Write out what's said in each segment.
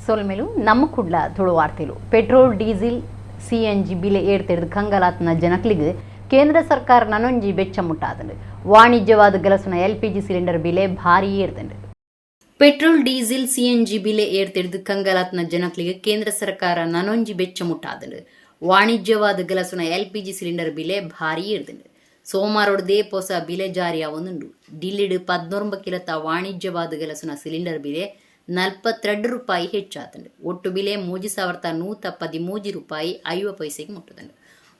ಸೋಲ್ಮೇಲು ನಮ್ಮ ಕುಡ್ಲ ತುಳು ವಾರ್ತೆಲು petrol diesel CNG ಬಿಲೆ ಏರ್ತೆಡ್ದು ಕಂಗಲಾತ್ನ ಜನಕ್ಲಿಗೆ ಕೇಂದ್ರ ಸರ್ಕಾರ ನನೊಂಜಿ ಬೆಚ್ಚ ಮುಟ್ಟಾದಂಡು ವಾಣಿಜ್ಯವಾದ ಗಲಸುನ LPG ಸಿಲಿಂಡರ್ ಬಿಲೆ ಭಾರಿ ಏರ್ದಂಡು ಪೆಟ್ರೋಲ್ ಡೀಸೆಲ್ ಸಿಎನ್ಜಿ ಬಿಲೆ ಏರ್ತೆಡ್ದು ಕಂಗಲಾತ್ನ ಜನಕ್ಲಿಗೆ ಕೇಂದ್ರ ಸರ್ಕಾರ ನನೊಂಜಿ ಬೆಚ್ಚ ಮುಟ್ಟಾದಂಡು ವಾಣಿಜ್ಯವಾದ ಗಲಸುನ LPG ಸಿಲಿಂಡರ್ ಬಿಲೆ ಭಾರಿ ಏರ್ದಂಡು ಸೋಮವಾರದೇ ಹೊಸ ಬಿಲೆ ಜಾರಿಯಾವೊಂದುಂಡು ಡಿಲ್ಲಿಡ್ 19 ಕಿಲತ ವಾಣಿಜ್ಯವಾದ ಗಲಸುನ ಸಿಲಿಂಡರ್ ಬಿಲೆ 42 ರೂಪಾಯಿ ಹೆಚ್ಚಾತಂಡು ಒಟ್ಟು ಬಿಲೆ 3,113 ರೂಪಾಯಿ 50 ಪೈಸೆಗೆ ಮುಟ್ಟದಂಡು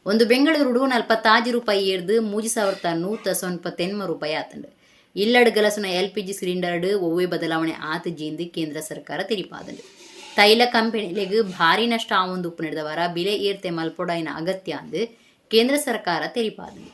ಒಂದು ಬೆಂಗಳೂರು 46 ರೂಪಾಯಿ ಏರ್ದು 3,198 ರೂಪಾಯಿ ಆತಂಡು ಇಲ್ಲಡ್ ಗಲಸುನ LPG ಸಿಲಿಂಡರ್ಡ್ ಒವ್ವೆ ಬದಲಾವಣೆ ಆತ ಜೀಂದು ಕೇಂದ್ರ ಸರ್ಕಾರ ತಿರಿಪಾದಂಡು ತೈಲ ಕಂಪನಿಗಳಿಗೆ ಭಾರಿ ನಷ್ಟ ಆವೊಂದು ಉಪ್ಪು ನಡೆದವರ ಬಿಲೆ ಏರ್ತೆ ಮಲ್ಪೊಡಾಯಿನ ಅಗತ್ಯ ಅಂದು ಕೇಂದ್ರ ಸರ್ಕಾರ ತೆರಿಪಾದಂಡು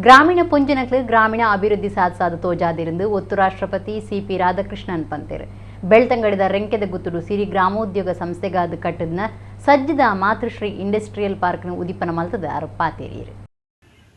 ಗ್ರಾಮೀಣ ಪುಂಜನಕ್ಲು ಗ್ರಾಮೀಣ ಅಭಿವೃದ್ಧಿ ಸಾಧಿಸಾದ ತೋಜಾದಿருந்து ಒತ್ತು ರಾಷ್ಟ್ರಪತಿ CP ರಾಧಾಕೃಷ್ಣನ್ ಪಂತೇರು ಬೆಳ್ತಂಗಡಿದ ರೆಂಕೆದ ಗುತ್ತುಡು ಸಿರಿ ಗ್ರಾಮೋದ್ಯೋಗ ಸಂಸ್ಥೆಗಾದ ಕಟ್ಟದ್ನ ಸಜ್ಜದ ಮಾತೃಶ್ರೀ ಇಂಡಸ್ಟ್ರಿಯಲ್ ಪಾರ್ಕ್ನ ಉದಿಪನ ಮಲ್ತದ ಪಾತೇರಿಯರು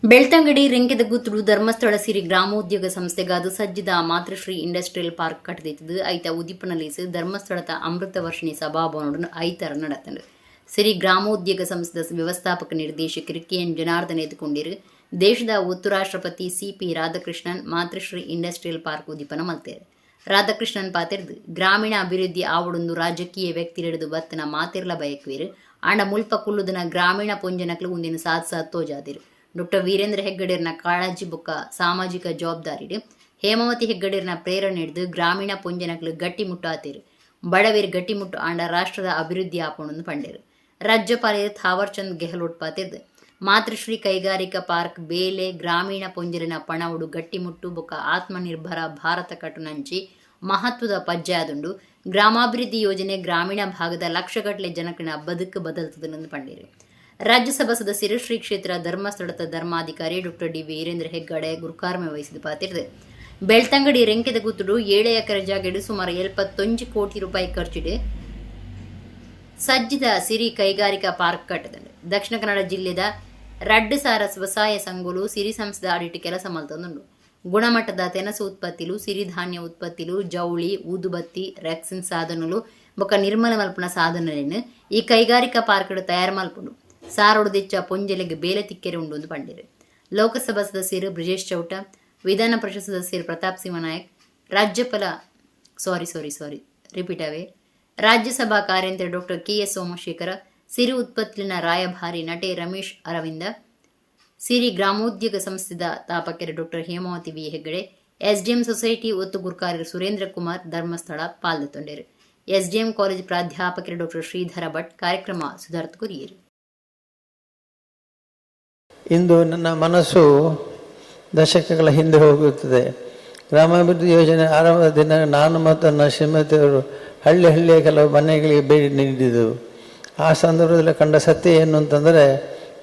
ಬೆಳ್ತಂಗಡಿ ರೆಂಕೆದ ಗುತ್ತುಡು ಧರ್ಮಸ್ಥಳ ಸಿರಿ ಗ್ರಾಮೋದ್ಯೋಗ ಸಂಸ್ಥೆಗಾದ ಸಜ್ಜದ ಮಾತೃಶ್ರೀ ಇಂಡಸ್ಟ್ರಿಯಲ್ ಪಾರ್ಕ್ ಕಟ್ಟದಿದ್ದು ಐತ ಉದಿಪನಲೀಸು ಧರ್ಮಸ್ಥಳದ ಅಮೃತ ವರ್ಷಿಣಿ ಸಭಾಭವನ ಐತರ நடத்தது ಸಿರಿ ಗ್ರಾಮೋದ್ಯೋಗ ಸಂಸ್ಥೆದ ವ್ಯವಸ್ಥಾಪಕ ನಿರ್ದೇಶಕರು KN ಜನಾರ್ದನ್ ಎದುಕೊಂಡಿರು ದೇಶದ ಒತ್ತು ರಾಷ್ಟ್ರಪತಿ CP ರಾಧಾಕೃಷ್ಣನ್ ಮಾತೃಶ್ರೀ ಇಂಡಸ್ಟ್ರಿಯಲ್ ಪಾರ್ಕ್ ಉದಿಪನ ಮಲ್ತೇರು ರಾಧಾಕೃಷ್ಣನ್ ಪಾತೆರ್ದು ಗ್ರಾಮೀಣ ಅಭಿವೃದ್ಧಿ ಆವಡೊಂದು ರಾಜಕೀಯ ವ್ಯಕ್ತಿರೆಡ್ದು ಬತ್ತನ ಮಾತೆರ್ಲ ಬಯಕುವೆರು ಆಂಡ ಮುಲ್ಪ ಕುಲ್ಲುದನ ಗ್ರಾಮೀಣ ಪೊಂಜನಕ್ಲು ಒಂದಿನ ಸಾಧಿಸ ತೋಜಾದಿರು ಡಾಕ್ಟರ್ ವೀರೇಂದ್ರ ಹೆಗ್ಗಡೆರ್ನ ಕಾಳಜಿ ಬೊಕ್ಕ ಸಾಮಾಜಿಕ ಜವಾಬ್ದಾರಿಡು ಹೇಮಾವತಿ ಹೆಗ್ಗಡೆರ್ನ ಪ್ರೇರಣೆ ಹಿಡಿದು ಗ್ರಾಮೀಣ ಪೊಂಜನಕ್ಲು ಗಟ್ಟಿ ಮುಟ್ಟಾತೇರು ಬಡವೇರು ಗಟ್ಟಿ ಮುಟ್ಟು ಆಂಡ ರಾಷ್ಟ್ರದ ಅಭಿವೃದ್ಧಿ ಆಪಣೊಂದು ಪಂಡೇರು ರಾಜ್ಯಪಾಲ ಥಾವರ್ ಚಂದ್ ಗೆಹ್ಲೋಟ್ ಪಾತೆರ್ದು ಮಾತೃಶ್ರೀ ಕೈಗಾರಿಕಾ ಪಾರ್ಕ್ ಬೇಲೆ ಗ್ರಾಮೀಣ ಪೊಂಜಲಿನ ಪಣವುಡು ಗಟ್ಟಿಮುಟ್ಟು ಬೊಕ್ಕ ಆತ್ಮನಿರ್ಭರ ಭಾರತ ಕಟುನಂಚಿ ಮಹತ್ವದ ಪಜ್ಜಾದುಂಡು ಗ್ರಾಮಾಭಿವೃದ್ಧಿ ಯೋಜನೆ ಗ್ರಾಮೀಣ ಭಾಗದ ಲಕ್ಷಗಟ್ಟಲೆ ಜನಕಿನ ಬದುಕು ಬದಲ್ತದೆಂದು ಪಂಡೇರು ರಾಜ್ಯಸಭಾ ಸದಸ್ಯರು ಶ್ರೀ ಕ್ಷೇತ್ರ ಧರ್ಮಸ್ಥಳದ ಧರ್ಮಾಧಿಕಾರಿ ಡಾಕ್ಟರ್ ಡಿ ವೀರೇಂದ್ರ ಹೆಗ್ಗಡೆ ಗುರುಕಾರ್ಮೆ ವಹಿಸಿದ ಪಾತಿರ್ದು ಬೆಳ್ತಂಗಡಿ ರೆಂಕೆದ ಗುತ್ತುಡು 7 ಎಕರೆ ಜಾಗೆಡು ಸುಮಾರು 71 ಕೋಟಿ ರೂಪಾಯಿ ಖರ್ಚಿಡು ಸಜ್ಜಿದ ಸಿರಿ ಕೈಗಾರಿಕಾ ಪಾರ್ಕ್ ಕಟ್ಟದಂಡು ದಕ್ಷಿಣ ಕನ್ನಡ ಜಿಲ್ಲೆದ ರಡ್ಡು ಸಾರ ಸ್ವಸಹಾಯ ಸಂಘಗಳು ಸಿರಿ ಸಂಸ್ಥೆದ ಆಡಿಟ್ಟು ಕೆಲಸ ಮಲ್ತೊಂದುಂಡು ಗುಣಮಟ್ಟದ ತೆನಸು ಉತ್ಪತ್ತಿಲು ಸಿರಿಧಾನ್ಯ ಉತ್ಪತ್ತಿಲು ಜವಳಿ ಊದುಬತ್ತಿ ರೆಕ್ಸಿನ್ ಸಾಧನಗಳು ಬೊಕ್ಕ ನಿರ್ಮಲ ಮಲ್ಪನ ಸಾಧನಗಳನ್ನು ಈ ಕೈಗಾರಿಕಾ ಪಾರ್ಕ್ ತಯಾರು ಮಲ್ಪುಂಡು ಸಾರೋಡು ದಿಚ್ಚ ಪೊಂಜಲೆಗೆ ಬೇಲೆ ತಿಕ್ಕೆರೆ ಉಂಡು ಒಂದು ಪಂಡಿರು ಲೋಕಸಭಾ ಸದಸ್ಯರು ಬ್ರಿಜೇಶ್ ಚೌಟ ವಿಧಾನ ಪರಿಷತ್ ಸದಸ್ಯರು ಪ್ರತಾಪ್ ಸಿಂಹ ನಾಯಕ್ ರಾಜ್ಯಸಭಾ ಕಾರ್ಯಂತ್ರಿ ಡಾಕ್ಟರ್ KS ಸೋಮಶೇಖರ ಸಿರಿ ಉತ್ಪತ್ತಿನ ರಾಯಭಾರಿ ನಟೆ ರಮೇಶ್ ಅರವಿಂದ ಸಿರಿ ಗ್ರಾಮೋದ್ಯೋಗ ಸಂಸ್ಥೆದ ತಾಪಕೆರೆ doctor Hemavathi V Heggade SDM society ಒತ್ತು ಗುರುಕಾರ್ಯರು ಸುರೇಂದ್ರ ಕುಮಾರ್ ಧರ್ಮಸ್ಥಳ ಪಾಲ್ದೊಂಡರು SDM ಕಾಲೇಜ್ ಪ್ರಾಧ್ಯಾಪಕರು ಡಾಕ್ಟರ್ ಶ್ರೀಧರ ಭಟ್ ಕಾರ್ಯಕ್ರಮ ಸುಧಾರ್ಥ ಕುರಿಯರು ಇಂದು ನನ್ನ ಮನಸ್ಸು ದಶಕಗಳ ಹಿಂದೆ ಹೋಗುತ್ತದೆ. ಗ್ರಾಮಾಭಿವೃದ್ಧಿ ಯೋಜನೆ ಆರಂಭದ ದಿನ ನಾನು ಮತ್ತು ನನ್ನ ಶ್ರೀಮತಿಯವರು ಹಳ್ಳಿಯ ಕೆಲವು ಮನೆಗಳಿಗೆ ಭೇಟಿ ನೀಡಿದ್ದೆವು. ಆ ಸಂದರ್ಭದಲ್ಲಿ ಕಂಡ ಸತ್ಯ ಏನು ಅಂತಂದರೆ,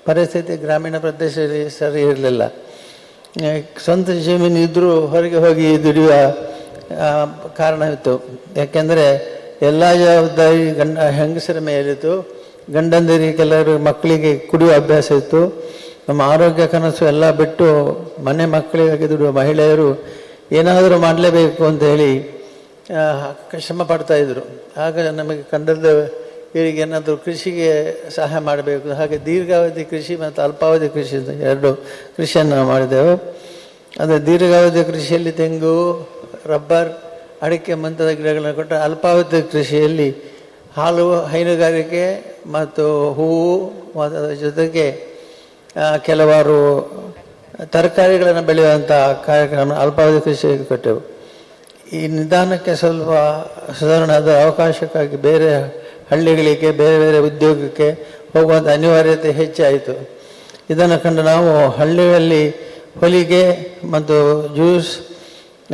ಪರಿಸ್ಥಿತಿ ಗ್ರಾಮೀಣ ಪ್ರದೇಶದಲ್ಲಿ ಸರಿ ಇರಲಿಲ್ಲ. ಸ್ವಂತ ಜಮೀನು ಇದ್ದರೂ ಹೊರಗೆ ಹೋಗಿ ದುಡಿಯುವ ಕಾರಣವಿತ್ತು. ಯಾಕೆಂದರೆ ಎಲ್ಲ ಜವಾಬ್ದಾರಿ ಹೆಂಗಸರ ಮೇಲಿತ್ತು. ಗಂಡಂದಿರಿಗೆ ಕೆಲವರು ಮಕ್ಕಳಿಗೆ ಕುಡಿಯುವ ಅಭ್ಯಾಸ ಇತ್ತು. ನಮ್ಮ ಆರೋಗ್ಯ ಕನಸು ಎಲ್ಲ ಬಿಟ್ಟು ಮನೆ ಮಕ್ಕಳಿಗಾಗಿ ದುಡಿಯುವ ಮಹಿಳೆಯರು ಏನಾದರೂ ಮಾಡಲೇಬೇಕು ಅಂತ ಹೇಳಿ ಶ್ರಮ ಪಡ್ತಾಯಿದ್ರು. ಆಗ ನಮಗೆ ಕಂಡದ್ದು ಇವರಿಗೆ ಏನಾದರೂ ಕೃಷಿಗೆ ಸಹಾಯ ಮಾಡಬೇಕು. ಹಾಗೆ ದೀರ್ಘಾವಧಿ ಕೃಷಿ ಮತ್ತು ಅಲ್ಪಾವಧಿ ಕೃಷಿ ಅಂತ 2 ಕೃಷಿಯನ್ನು ನಾವು ಮಾಡಿದೆವು. ಅದು ದೀರ್ಘಾವಧಿ ಕೃಷಿಯಲ್ಲಿ ತೆಂಗು, ರಬ್ಬರ್, ಅಡಿಕೆ ಮುಂತಾದ ಗಿಡಗಳನ್ನು ಕೊಟ್ಟು, ಅಲ್ಪಾವಧಿ ಕೃಷಿಯಲ್ಲಿ ಹಾಲು, ಹೈನುಗಾರಿಕೆ ಮತ್ತು ಹೂವು ಮತ್ತು ಅದರ ಜೊತೆಗೆ ಕೆಲವಾರು ತರಕಾರಿಗಳನ್ನು ಬೆಳೆಯುವಂಥ ಕಾರ್ಯಕ್ರಮ ಅಲ್ಪಾವಧಿ ಕೃಷಿಗೆ ಕೊಟ್ಟೆವು. ಈ ನಿಧಾನಕ್ಕೆ ಸ್ವಲ್ಪ ಸುಧಾರಣೆಯಾದ ಅವಕಾಶಕ್ಕಾಗಿ ಬೇರೆ ಹಳ್ಳಿಗಳಿಗೆ ಬೇರೆ ಬೇರೆ ಉದ್ಯೋಗಕ್ಕೆ ಹೋಗುವಂಥ ಅನಿವಾರ್ಯತೆ ಹೆಚ್ಚಾಯಿತು. ಇದನ್ನು ಕಂಡು ನಾವು ಹಳ್ಳಿಗಳಲ್ಲಿ ಹೊಲಿಗೆ ಮತ್ತು ಜ್ಯೂಸ್,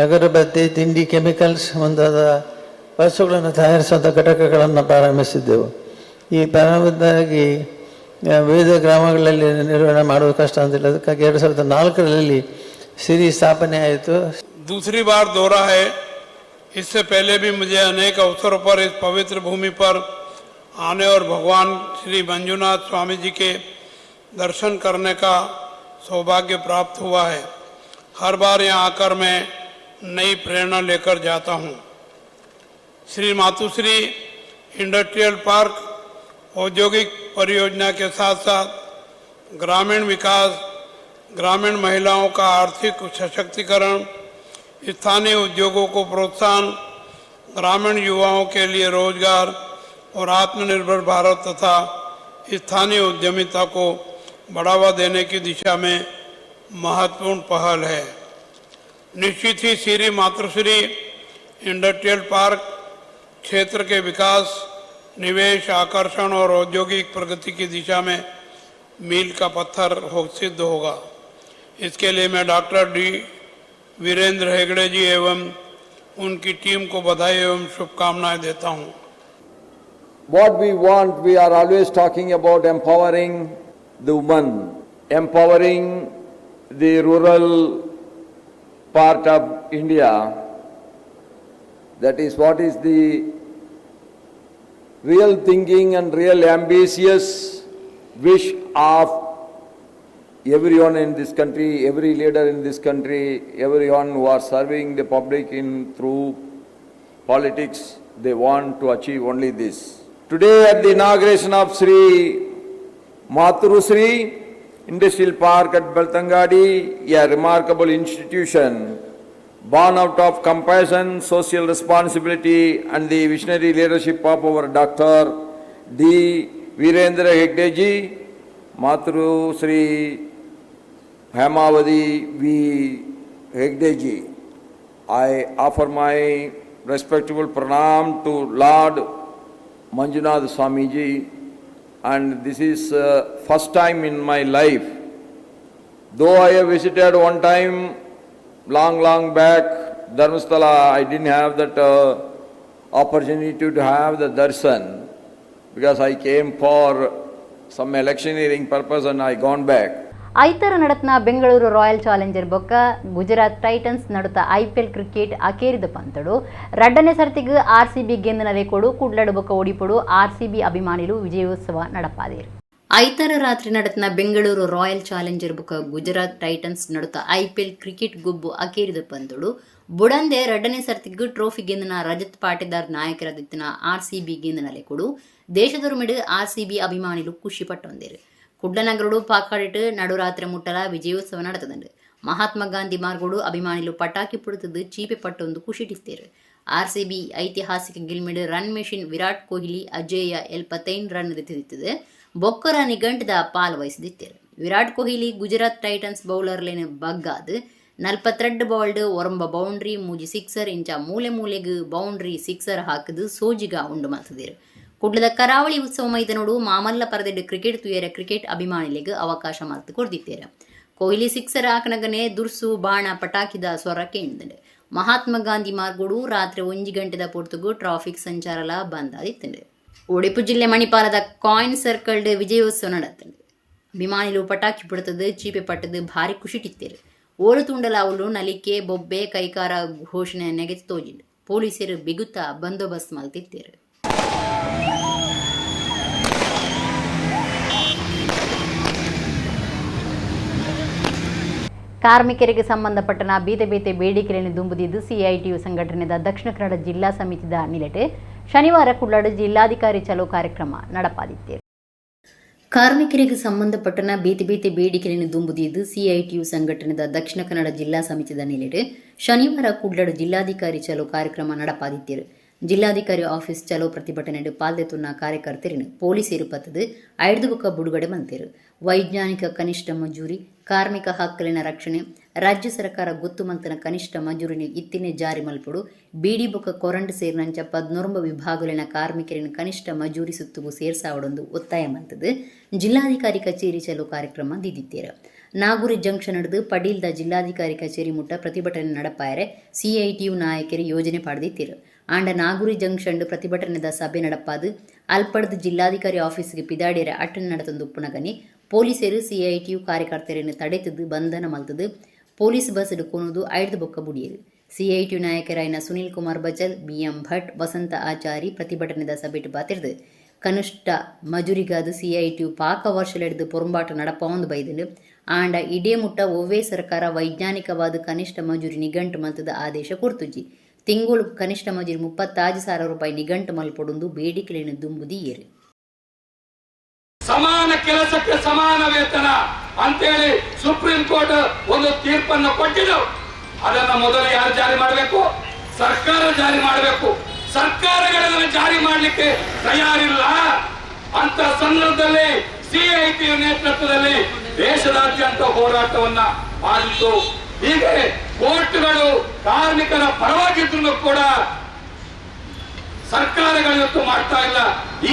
ಅಗರಬತ್ತಿ, ತಿಂಡಿ, ಕೆಮಿಕಲ್ಸ್ ಮುಂತಾದ ವಸ್ತುಗಳನ್ನು ತಯಾರಿಸುವಂಥ ಘಟಕಗಳನ್ನು ಪ್ರಾರಂಭಿಸಿದ್ದೆವು. ಈ ಪ್ರಾರಂಭದಾಗಿ ವಿವಿಧ ಗ್ರಾಮಗಳಲ್ಲಿ ನಿರ್ವಹಣೆ ಮಾಡುವುದು ಕಷ್ಟ ಅಂತಿಲ್ಲ. ಅದಕ್ಕಾಗಿ 2004ರಲ್ಲಿ ಸಿರಿ ಸ್ಥಾಪನೆ ಆಯಿತು. दूसरी बार दौरा है. इससे पहले भी मुझे अनेक अवसरों पर इस पवित्र भूमि पर आने और भगवान श्री मंजुनाथ स्वामी जी के दर्शन करने का सौभाग्य प्राप्त हुआ है. हर बार यहाँ आकर मैं नई प्रेरणा लेकर जाता हूँ. श्री मातुश्री इंडस्ट्रियल पार्क औद्योगिक परियोजना के साथ साथ ग्रामीण विकास, ग्रामीण महिलाओं का आर्थिक सशक्तिकरण, स्थानीय उद्योगों को प्रोत्साहन, ग्रामीण युवाओं के लिए रोजगार और आत्मनिर्भर भारत तथा स्थानीय उद्यमिता को बढ़ावा देने की दिशा में महत्वपूर्ण पहल है। निश्चित ही श्री मातृश्री इंडस्ट्रियल पार्क क्षेत्र के विकास, निवेश, आकर्षण और औद्योगिक प्रगति की दिशा में मील का पत्थर सिद्ध होगा। इसके लिए मैं डॉक्टर डी वीरेंद्र हेगड़े जी एवं उनकी टीम को बधाई एवं शुभकामनाएं देता हूं। What we want, we are always talking about empowering the woman, empowering the rural part of India. That is what is the real thinking and real ambitious wish of everyone in this country, every leader in this country, everyone who are serving the public through politics. They want to achieve only this. Today at the inauguration of Sri Matrusri Industrial Park at Beltangadi, a remarkable institution born out of compassion, social responsibility and the visionary leadership of our Dr. D. Virendra Hegde ji, Matrusri Hemavati V. Hegde ji. I offer my respectful pranam to Lord Manjunath Swamiji, and this is first time in my life. Though I have visited one time long back Dharmasthala, I didn't have that opportunity to have the darshan because I came for some electioneering purpose and I gone back. ಐತರ ನಡತ್ನ Bengaluru Royal Challenger ಬೊಕ್ಕ Gujarat Titans ನಡುತ್ತ IPL cricket ಅಕೇರಿದ ಪಂತಡು ರಡ್ಡನೇ ಸರ್ತಿಗೆ RCB ಗೆಂದಿನ record ಕುಡ್ಲಡು ಬೊಕ್ಕ ಓಡಿಪಡು ಆರ್ಸಿಬಿ ಅಭಿಮಾನಿಲು ವಿಜಯೋತ್ಸವ ನಡಪಾದೇರು. ಐತರ ರಾತ್ರಿ ನಡತ್ನ ಬೆಂಗಳೂರು ರಾಯಲ್ ಚಾಲೆಂಜರ್ ಬೊಕ್ಕ ಗುಜರಾತ್ ಟೈಟನ್ಸ್ ನಡುತ್ತ ಐಪಿಎಲ್ ಕ್ರಿಕೆಟ್ ಗುಬ್ಬು ಅಕೇರಿದ ಪಂತಡು ಬುಡಂದೆ ರಡ್ಡನೇ ಸರ್ತಿಗೆ ಟ್ರೋಫಿ ಗೆಂದಿನ ರಜತ್ ಪಾಟಿದಾರ್ ನಾಯಕರಾದಿತ್ತಿನ ಆರ್ಸಿಬಿ ಗೆಂದಿನ ರೆಕಾರ್ಡು ದೇಶದೊರುಮಿಡು ಆರ್ಸಿಬಿ ಅಭಿಮಾನಿಲು ಖುಷಿ ಪಟ್ಟೊಂದೇರು. ಕುಡ್ಲನಗರಡು ಪಾಕಾಡಿಟ್ಟು ನಡುರಾತ್ರಿ ಮುಟ್ಟಲ ವಿಜಯೋತ್ಸವ ನಡೆತದಂಡು. ಮಹಾತ್ಮ ಗಾಂಧಿ ಮಾರ್ಗೋಡು ಅಭಿಮಾನಿಲು ಪಟಾಕಿ ಪುಡುತ್ತದು ಚೀಪೆ ಪಟ್ಟೊಂದು ಖುಷಿಟಿಸ್ತೇರು. ಆರ್ಸಿಬಿ ಐತಿಹಾಸಿಕ ಗೆಲ್ಮಿಡು ರನ್ ಮೆಷಿನ್ ವಿರಾಟ್ ಕೊಹ್ಲಿ ಅಜೇಯ 75 ರನ್ ಎತ್ತಿದಿತ್ತದೆ. ಬೊಕ್ಕರ ನಿಘಂಟದ ಪಾಲು ವಹಿಸಿದಿತ್ತೇರು. ವಿರಾಟ್ ಕೊಹ್ಲಿ ಗುಜರಾತ್ ಟೈಟನ್ಸ್ ಬೌಲರ್ಲೇನು ಬಗ್ಗಾದು 42 ಬಾಲ್ಡ್ ಒರಂಬ ಬೌಂಡ್ರಿ ಮೂಜಿ ಸಿಕ್ಸರ್ ಇಂಚ ಮೂಲೆಗೆ ಬೌಂಡ್ರಿ ಸಿಕ್ಸರ್ ಹಾಕಿದು ಸೋಜಿಗ ಉಂಡು ಮಾತದೇರು. ಕುಡ್ಲದ ಕರಾವಳಿ ಉತ್ಸವ ಮೈದಾನೋಡು ಮಾಮಲ್ಲ ಪರದೆಡ್ ಕ್ರಿಕೆಟ್ ತುಯರ ಕ್ರಿಕೆಟ್ ಅಭಿಮಾನಿಗಳಿಗೆ ಅವಕಾಶ ಮಾತು ಕೊಡ್ದಿತ್ತೇರ. ಕೊಹ್ಲಿ ಸಿಕ್ಸರ್ ಹಾಕನಗನೆ ದುರ್ಸು ಬಾಣ ಪಟಾಕಿದ ಸ್ವರ ಕೇಳಿದಂಡೆ. ಮಹಾತ್ಮ ಗಾಂಧಿ ಮಾರ್ಗೋಡು ರಾತ್ರಿ 1 ಗಂಟೆದ ಪೊರ್ತುಗು ಟ್ರಾಫಿಕ್ ಸಂಚಾರಲ ಬಂದಾದಿತ್ತಂಡೆ. ಉಡುಪು ಜಿಲ್ಲೆ ಮಣಿಪಾಲದ ಕಾಯಿನ್ ಸರ್ಕಲ್ಡ್ ವಿಜಯೋತ್ಸವ ನಡೆತಂಡೆ. ಅಭಿಮಾನಿಲು ಪಟಾಕಿ ಬಿಡುತ್ತದೆ ಚೀಪೆ ಪಟ್ಟದು ಭಾರಿ ಖುಷಿಟಿತ್ತೇರು. ಓಲು ತುಂಡಲ ಅವಳು ನಲಿಕೆ ಬೊಬ್ಬೆ ಕೈಕಾರ ಘೋಷಣೆ ನೆಗೆದು ತೋಜಿಂಡು. ಪೊಲೀಸರು ಬಿಗುತ್ತ ಬಂದೋಬಸ್ತ್ ಮಲ್ತಿತ್ತೇರು. ಕಾರ್ಮಿಕರಿಗೆ ಸಂಬಂಧಪಟ್ಟನ ಬೇತೆ ಬೇಡಿಕೆಗಳನ್ನು ದುಂಬುದಿದ್ದು ಸಿಐಟಿಯು ಸಂಘಟನೆದ ದಕ್ಷಿಣ ಕನ್ನಡ ಜಿಲ್ಲಾ ಸಮಿತಿದ ನಿಲೆಟೆ ಶನಿವಾರ ಕುಡ್ಲಾಡು ಜಿಲ್ಲಾಧಿಕಾರಿ ಚಲೋ ಕಾರ್ಯಕ್ರಮ ನಡಪಾದಿತ್ತೇರು. ಕಾರ್ಮಿಕರಿಗೆ ಸಂಬಂಧಪಟ್ಟನ ಬೇತೆ ಬೇಡಿಕೆಗಳನ್ನು ದುಂಬುದಿದ್ದು ಸಿಐಟಿಯು ಸಂಘಟನೆದ ದಕ್ಷಿಣ ಕನ್ನಡ ಜಿಲ್ಲಾ ಸಮಿತಿದ ನಿಲೆಟೆ ಶನಿವಾರ ಕುಡ್ಲಾಡು ಜಿಲ್ಲಾಧಿಕಾರಿ ಚಲೋ ಕಾರ್ಯಕ್ರಮ ನಡಪಾದಿತ್ತೇರು. ಜಿಲ್ಲಾಧಿಕಾರಿ ಆಫೀಸ್ ಚಲೋ ಪ್ರತಿಭಟನೆ ಪಾಲ್ದೆತುನ್ನ ಕಾರ್ಯಕರ್ತರನ್ನು ಪೊಲೀಸರು ಪತ್ತದು 5 ಬುಕ್ಕ ಬಿಡುಗಡೆ ಮಂತೇರು. ವೈಜ್ಞಾನಿಕ ಕನಿಷ್ಠ ಮಜೂರಿ, ಕಾರ್ಮಿಕ ಹಕ್ಕಲಿನ ರಕ್ಷಣೆ, ರಾಜ್ಯ ಸರ್ಕಾರ ಗೊತ್ತು ಮಂತನ ಕನಿಷ್ಠ ಮಜೂರಿನ ಇತ್ತಿನೇ ಜಾರಿ ಮಲ್ಪಡು, ಬೀಡಿ ಬುಕ್ಕ ಕೊರಂಡ್ ಸೇರಿನಂಚ 19 ವಿಭಾಗಲಿನ ಕಾರ್ಮಿಕರಿನ ಕನಿಷ್ಠ ಮಜೂರಿ ಸುತ್ತುಗೂ ಸೇರ್ಸಾವಡೊಂದು ಒತ್ತಾಯ ಮಂತದು ಜಿಲ್ಲಾಧಿಕಾರಿ ಕಚೇರಿ ಚಲೋ ಕಾರ್ಯಕ್ರಮ ದಿದ್ದಿತ್ತೇರು. ನಾಗೂರಿ ಜಂಕ್ಷನ್ ನಡೆದು ಪಡೀಲ್ದ ಜಿಲ್ಲಾಧಿಕಾರಿ ಕಚೇರಿ ಮುಟ್ಟ ಪ್ರತಿಭಟನೆ ನಡಪಾಯರೆ ಸಿಐಟಿಯು ನಾಯಕರು ಯೋಜನೆ ಪಡೆದಿತ್ತೇರು. ಆಂಡ ನಾಗೂರಿ ಜಂಕ್ಷನ್ ಪ್ರತಿಭಟನೆದ ಸಭೆ ನಡಪಾದು ಅಲ್ಪಡ್ದು ಜಿಲ್ಲಾಧಿಕಾರಿ ಆಫೀಸ್ಗೆ ಪಿದಾಡಿಯರ ಅಟನ್ ನಡೆತಂದು ಉಪ್ಪುನಗನಿ ಪೊಲೀಸರು ಸಿಐಟಿಯು ಕಾರ್ಯಕರ್ತರನ್ನು ತಡೆತದ್ದು ಬಂಧನ ಮಲ್ತದು ಪೊಲೀಸ್ ಬಸ್ ಕೊನುದು 5 ಬೊಕ್ಕ ಬುಡಿಯರು. ಸಿಐಟಿಯು ನಾಯಕರಾಯಿನ ಸುನೀಲ್ ಕುಮಾರ್ ಬಚಲ್, ಬಿಎಂ ಭಟ್, ವಸಂತ ಆಚಾರಿ ಪ್ರತಿಭಟನೆದ ಸಭೆಟ್ ಬಾತಿರ್ದು ಕನಿಷ್ಠ ಮಜೂರಿಗಾದು ಸಿಐಟಿಯು ಪಾಕ ವರ್ಷಲೆಡ್ದು ಪೊರಂಬಾಟ ನಡಪೊಂದು ಬೈದಲು ಆಂಡ ಇಡೇ ಮುಟ್ಟ ಒವ್ವೇ ಸರ್ಕಾರ ವೈಜ್ಞಾನಿಕವಾದ ಕನಿಷ್ಠ ಮಜೂರಿ ನಿಘಂಟು ಮಲ್ತದ ಆದೇಶ ಕೊಡ್ತುಜಿ. ತಿಂಗಳು ಕನಿಷ್ಠ ಮಜೂರಿ 36,000 ರೂಪಾಯಿ ನಿಗಂಟು ಮಲ್ಪೊಡುಂದು ಬೇಡಿಕೆಯನ್ನು ದುಂಬುದಿ ಏರು. ಸಮಾನ ಕೆಲಸಕ್ಕೆ ಸಮಾನ ವೇತನ ಅಂತೇಳಿ ಸುಪ್ರೀಂ ಕೋರ್ಟ್ ಒಂದು ತೀರ್ಪನ್ನು ಕೊಟ್ಟಿದ್ದು. ಅದನ್ನ ಮೊದಲು ಯಾರು ಜಾರಿ ಮಾಡಬೇಕು? ಸರ್ಕಾರ ಜಾರಿ ಮಾಡಬೇಕು. ಸರ್ಕಾರಗಳನ್ನು ಜಾರಿ ಮಾಡಲಿಕ್ಕೆ ತಯಾರಿಲ್ಲ ಅಂತ ಸಂದರ್ಭದಲ್ಲಿ ಸಿಐಟಿ ನೇತೃತ್ವದಲ್ಲಿ ದೇಶದಾದ್ಯಂತ ಹೋರಾಟವನ್ನ ಮಾಡಿತ್ತು. ಹೀಗೆ ಕೋರ್ಟ್ಗಳು ಕಾರ್ಮಿಕರ ಪರವಾಗಿದ್ರು ಕೂಡ ಸರ್ಕಾರಗಳು ಇವತ್ತು ಮಾಡ್ತಾ ಇಲ್ಲ.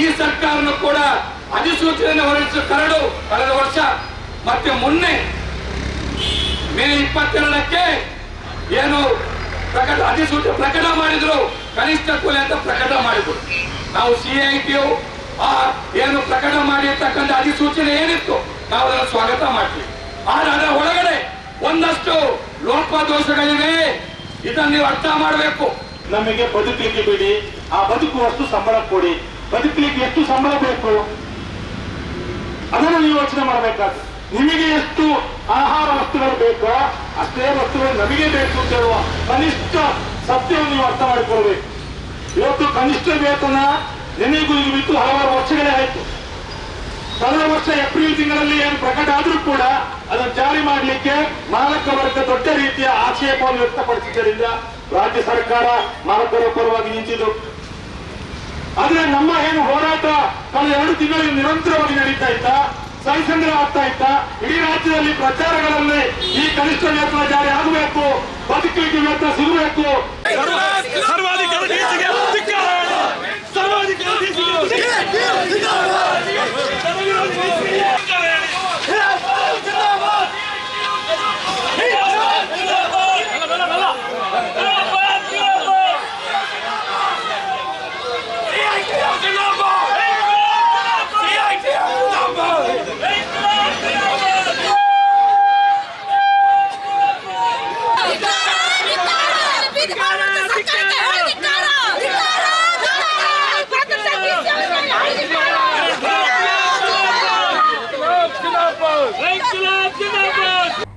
ಈ ಸರ್ಕಾರನು ಕೂಡ ಅಧಿಸೂಚನೆ ಹೊರಡಿಸಿದ ಕಳೆದ ವರ್ಷ ಮತ್ತೆ ಮೊನ್ನೆ ಮೇ 22ಕ್ಕೆ ಏನು ಅಧಿಸೂಚನೆ ಪ್ರಕಟ ಮಾಡಿದ್ರು, ಕನಿಷ್ಠ ಕೂಲಿ ಅಂತ ಪ್ರಕಟ ಮಾಡಿದ್ರು. ನಾವು ಸಿಐಟಿಯು ಏನು ಪ್ರಕಟ ಮಾಡಿರ್ತಕ್ಕಂಥ ಅಧಿಸೂಚನೆ ಏನಿತ್ತು ನಾವು ಅದನ್ನು ಸ್ವಾಗತ ಮಾಡ್ತೀವಿ. ಆದ್ರೆ ಅದರ ಒಳಗಡೆ ಒಂದಷ್ಟು ಲೋಪದೋಷಗಳಿವೆ. ಇದನ್ನು ನೀವು ಅರ್ಥ ಮಾಡಬೇಕು. ನಮಗೆ ಬದುಕಲಿಕ್ಕೆ ಬಿಡಿ, ಆ ಬದುಕುವಷ್ಟು ಸಂಬಳ ಕೊಡಿ. ಬದುಕಲಿಕ್ಕೆ ಎಷ್ಟು ಸಂಬಳ ಬೇಕು ಅದನ್ನು ನೀವು ಯೋಚನೆ ಮಾಡಬೇಕಾದ್ರೆ, ನಿಮಗೆ ಎಷ್ಟು ಆಹಾರ ವಸ್ತುಗಳು ಬೇಕೋ ಅಷ್ಟೇ ವಸ್ತುಗಳು ನಮಗೆ ಬೇಕು ಅಂತ ಹೇಳುವ ಕನಿಷ್ಠ ಸತ್ಯವನ್ನು ನೀವು ಅರ್ಥ ಮಾಡಿಕೊಳ್ಬೇಕು. ಇವತ್ತು ಕನಿಷ್ಠ ವೇತನ ನೆನೆಗೂ ಬಿಟ್ಟು ಹಲವಾರು ವರ್ಷಗಳೇ ಆಯಿತು. ಕಳೆದ ವರ್ಷ ಏಪ್ರಿಲ್ ತಿಂಗಳಲ್ಲಿ ಏನು ಪ್ರಕಟ ಆದ್ರೂ ಕೂಡ ಅದನ್ನು ಜಾರಿ ಮಾಡಲಿಕ್ಕೆ ಮಾಲಕ ವರ್ಗ ದೊಡ್ಡ ರೀತಿಯ ಆಕ್ಷೇಪವನ್ನು ವ್ಯಕ್ತಪಡಿಸಿದ್ದರಿಂದ ರಾಜ್ಯ ಸರ್ಕಾರ ಮಾಲಕರ ಪರವಾಗಿ ನಿಂತಿದ್ದು. ಆದ್ರೆ ನಮ್ಮ ಏನು ಹೋರಾಟ ಕಳೆದ 2 ತಿಂಗಳಿಗೆ ನಿರಂತರವಾಗಿ ನಡೀತಾ ಇತ್ತ, ಸಹಿ ಸಂಗ್ರಹ ಆಗ್ತಾ ಇತ್ತ. ಇಡೀ ರಾಜ್ಯದಲ್ಲಿ ಪ್ರಚಾರಗಳಲ್ಲಿ ಈ ಕನಿಷ್ಠ ವೇತನ ಜಾರಿ ಆಗಬೇಕು, ಬದುಕಲಿಕ್ಕೆ ವೇತನ ಸಿಗಬೇಕು.